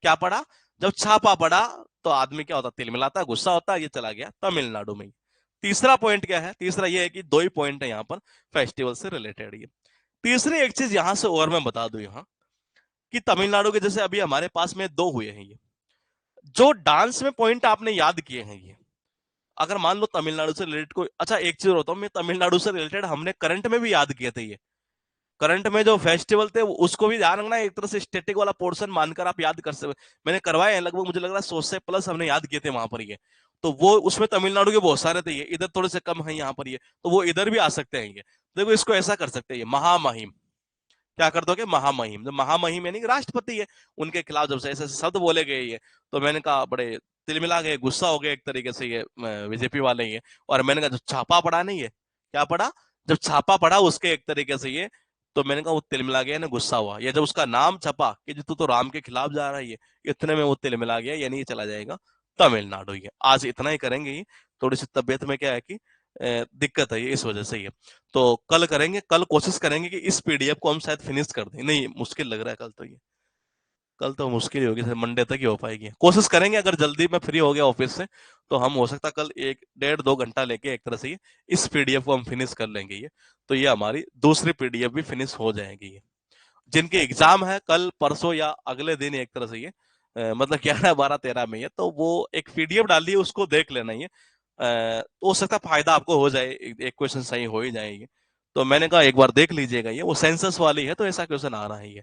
क्या पड़ा, जब छापा पड़ा तो आदमी क्या होता, तिलमिलाता, गुस्सा होता, ये चला गया तमिलनाडु में। तीसरा पॉइंट क्या है, तीसरा ये है कि दो ही पॉइंट है यहाँ पर फेस्टिवल से रिलेटेड। ये तीसरी एक चीज यहां से और मैं बता दूं यहाँ, कि तमिलनाडु के जैसे अभी हमारे पास में दो हुए हैं ये, जो डांस में पॉइंट आपने याद किए हैं ये, अगर मान लो तमिलनाडु से रिलेटेड कोई, अच्छा एक चीज होता हूँ मैं, तमिलनाडु से रिलेटेड हमने करंट में भी याद किए थे ये। करंट में जो फेस्टिवल थे उसको भी ध्यान रखना, एक तरह से स्टेटिक वाला पोर्शन मानकर आप याद कर सकते। मैंने करवाए हैं लगभग, मुझे लग रहा है 100 से प्लस हमने याद किए थे वहां पर ये। तो वो उसमें तमिलनाडु के बहुत सारे थे ये, इधर थोड़े से कम है यहाँ पर ये, तो वो इधर भी आ सकते हैं ये। देखो इसको ऐसा कर सकते हैं, ये महामहिम, क्या कर दोगे, महामहिम, जो महामहिम यानी कि राष्ट्रपति है, उनके खिलाफ जब से ऐसे ऐसे शब्द बोले गए ये, तो मैंने कहा बड़े तिलमिला गए, गुस्सा हो गए एक तरीके से ये बीजेपी वाले ये। और मैंने कहा जो छापा पड़ा नहीं है, क्या पड़ा, जब छापा पड़ा उसके एक तरीके से ये, तो मैंने कहा वो तिलमिला गया ना, गुस्सा हुआ। या जब उसका नाम छपा कि तू तो राम के खिलाफ जा रहा है ये, इतने में वो तिलमिला गया, यानी ये चला जाएगा तमिलनाडु। ये आज इतना ही करेंगे ये, थोड़ी सी तबियत में क्या है कि दिक्कत है ये, इस वजह से ये। तो कल करेंगे, कल कोशिश करेंगे कि इस पीडीएफ को हम शायद फिनिश कर दें, नहीं मुश्किल लग रहा है कल तो ये, कल तो मुश्किल ही होगी, मंडे तक ही हो पाएगी, कोशिश करेंगे। अगर जल्दी मैं फ्री हो गया ऑफिस से तो हम हो सकता कल 1 1.5 2 घंटा लेके एक तरह से ये इस पीडीएफ को हम फिनिश कर लेंगे ये। तो ये हमारी दूसरी पीडीएफ भी फिनिश हो जाएगी ये। जिनके एग्जाम है कल परसों या अगले दिन एक तरह से ये, मतलब 11 12 13 में ये, तो वो एक पीडीएफ डाल दिए, उसको देख लेना ये। तो हो सकता है फायदा आपको हो जाए, एक क्वेश्चन सही हो ही जाएगी। तो मैंने कहा एक बार देख लीजिएगा ये, वो सेंसस वाली है तो ऐसा क्वेश्चन आ रहा है ये।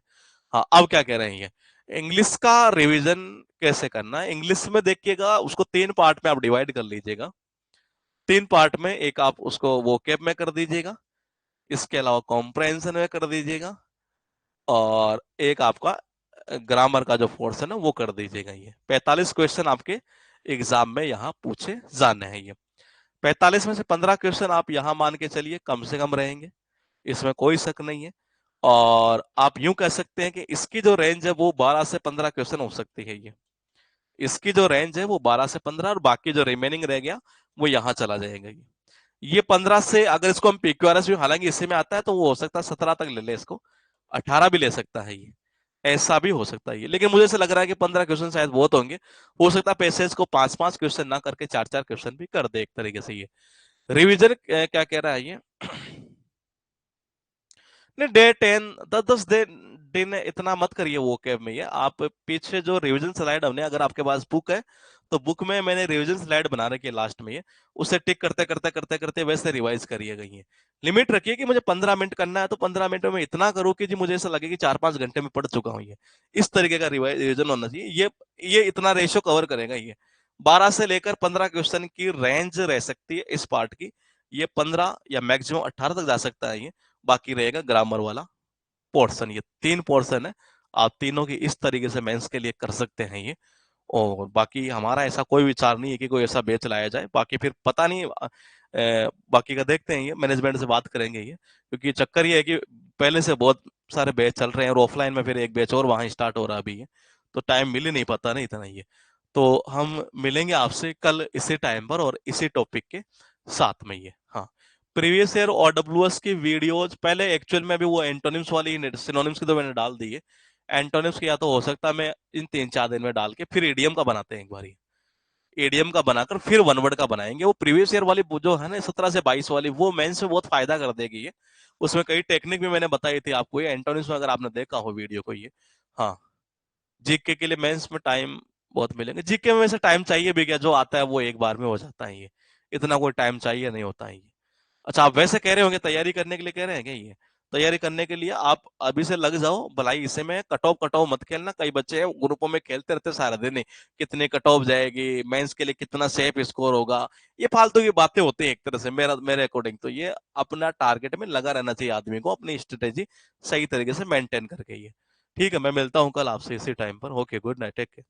हाँ अब क्या कह रहे हैं ये, इंग्लिश का रिवीजन कैसे करना है। इंग्लिश में देखिएगा, उसको 3 पार्ट में आप डिवाइड कर लीजिएगा। 3 पार्ट में, एक आप उसको वोकैब में कर दीजिएगा, इसके अलावा कॉम्प्रहेंशन में कर दीजिएगा, और एक आपका ग्रामर का जो पोर्शन है वो कर दीजिएगा। ये 45 क्वेश्चन आपके एग्जाम में यहाँ पूछे जाने हैं ये। 45 में से 15 क्वेश्चन आप यहाँ मान के चलिए कम से कम रहेंगे, इसमें कोई शक नहीं है। और आप यूं कह सकते हैं कि इसकी जो रेंज है वो 12 से 15 क्वेश्चन हो सकती है ये, इसकी जो रेंज है वो 12 से 15, और बाकी जो रिमेनिंग रह गया वो यहाँ चला जाएगा ये 15 से, अगर इसको हम पीक्यूआरएस भी, हालांकि इसी में आता है, तो वो हो सकता है 17 तक ले ले इसको, 18 भी ले सकता है ये, ऐसा भी हो सकता है ये। लेकिन मुझे ऐसा लग रहा है कि 15 क्वेश्चन शायद बहुत होंगे, हो सकता है पैसेज को 5 5 क्वेश्चन ना करके 4 4 क्वेश्चन भी कर दे एक तरीके से ये। रिविजन क्या कह रहा है ये, नहीं डे 10 10 10 दिन इतना मत करिए वो कैब में ये। आप पीछे जो रिवीजन स्लाइड हमने, अगर आपके पास बुक है तो बुक में मैंने रिवीजन स्लाइड बना रखी है लास्ट में ये, उसे टिक करते करते करते करते वैसे रिवाइज करिएगा ये। लिमिट रखिए कि मुझे 15 मिनट करना है तो 15 मिनट में इतना करूँ कि जी मुझे ऐसा लगे कि 4 5 घंटे में पढ़ चुका हूँ ये, इस तरीके का रिवीजन होना चाहिए ये इतना रेशो कवर करेगा ये। 12 से लेकर 15 क्वेश्चन की रेंज रह सकती है इस पार्ट की, ये 15 या मैक्सिमम 18 तक जा सकता है ये। बाकी रहेगा ग्रामर वाला पोर्शन, ये 3 पोर्शन है, आप तीनों की इस तरीके से मेंस के लिए कर सकते हैं ये। और बाकी हमारा ऐसा कोई विचार नहीं है कि कोई ऐसा बैच लाया जाए, बाकी फिर पता नहीं बाकी का देखते हैं, ये मैनेजमेंट से बात करेंगे ये, क्योंकि चक्कर ये है कि पहले से बहुत सारे बैच चल रहे हैं और ऑफलाइन में फिर एक बैच और वहां स्टार्ट हो रहा है अभी ये, तो टाइम मिल ही नहीं पाता नहीं इतना ये। तो हम मिलेंगे आपसे कल इसी टाइम पर और इसी टॉपिक के साथ में ये। हाँ, प्रीवियस ईयर OWS की वीडियोज पहले एक्चुअल में भी वो एंटोनिम्स वाली, सिनोनिम्स की तो मैंने डाल दी है, एंटोनिम्स की या तो हो सकता है मैं इन 3 4 दिन में डाल के फिर ईडीएम का बनाते हैं एक बार, ईडीएम का बनाकर फिर वन वर्ड का बनाएंगे। वो प्रीवियस ईयर वाली जो है ना 17 से 22 वाली, वो मेंस में बहुत फायदा कर देगी ये। उसमें कई टेक्निक भी मैंने बताई थी आपको ये एंटोनिम्स में, अगर आपने देखा हो वीडियो को ये। हाँ, जीके के लिए मेंस में टाइम बहुत मिलेंगे, जीके में वैसे टाइम चाहिए भी क्या, जो आता है वो एक बार में हो जाता है ये, इतना कोई टाइम चाहिए नहीं होता है ये। अच्छा आप वैसे कह रहे होंगे तैयारी करने के लिए कह रहे हैं क्या ये, तैयारी करने के लिए आप अभी से लग जाओ भलाई, इसे में कट ऑफ मत खेलना। कई बच्चे ग्रुपों में खेलते रहते सारा दिन ही, कितने कट ऑफ जाएगी मेंस के लिए, कितना सेफ स्कोर होगा, ये फालतू की बातें होती हैं एक तरह से, मेरे अकॉर्डिंग तो ये अपना टारगेट में लगा रहना चाहिए आदमी को, अपनी स्ट्रेटेजी सही तरीके से मेंटेन करके ये। ठीक है, मैं मिलता हूँ कल आपसे इसी टाइम पर। Okay, good night, take care.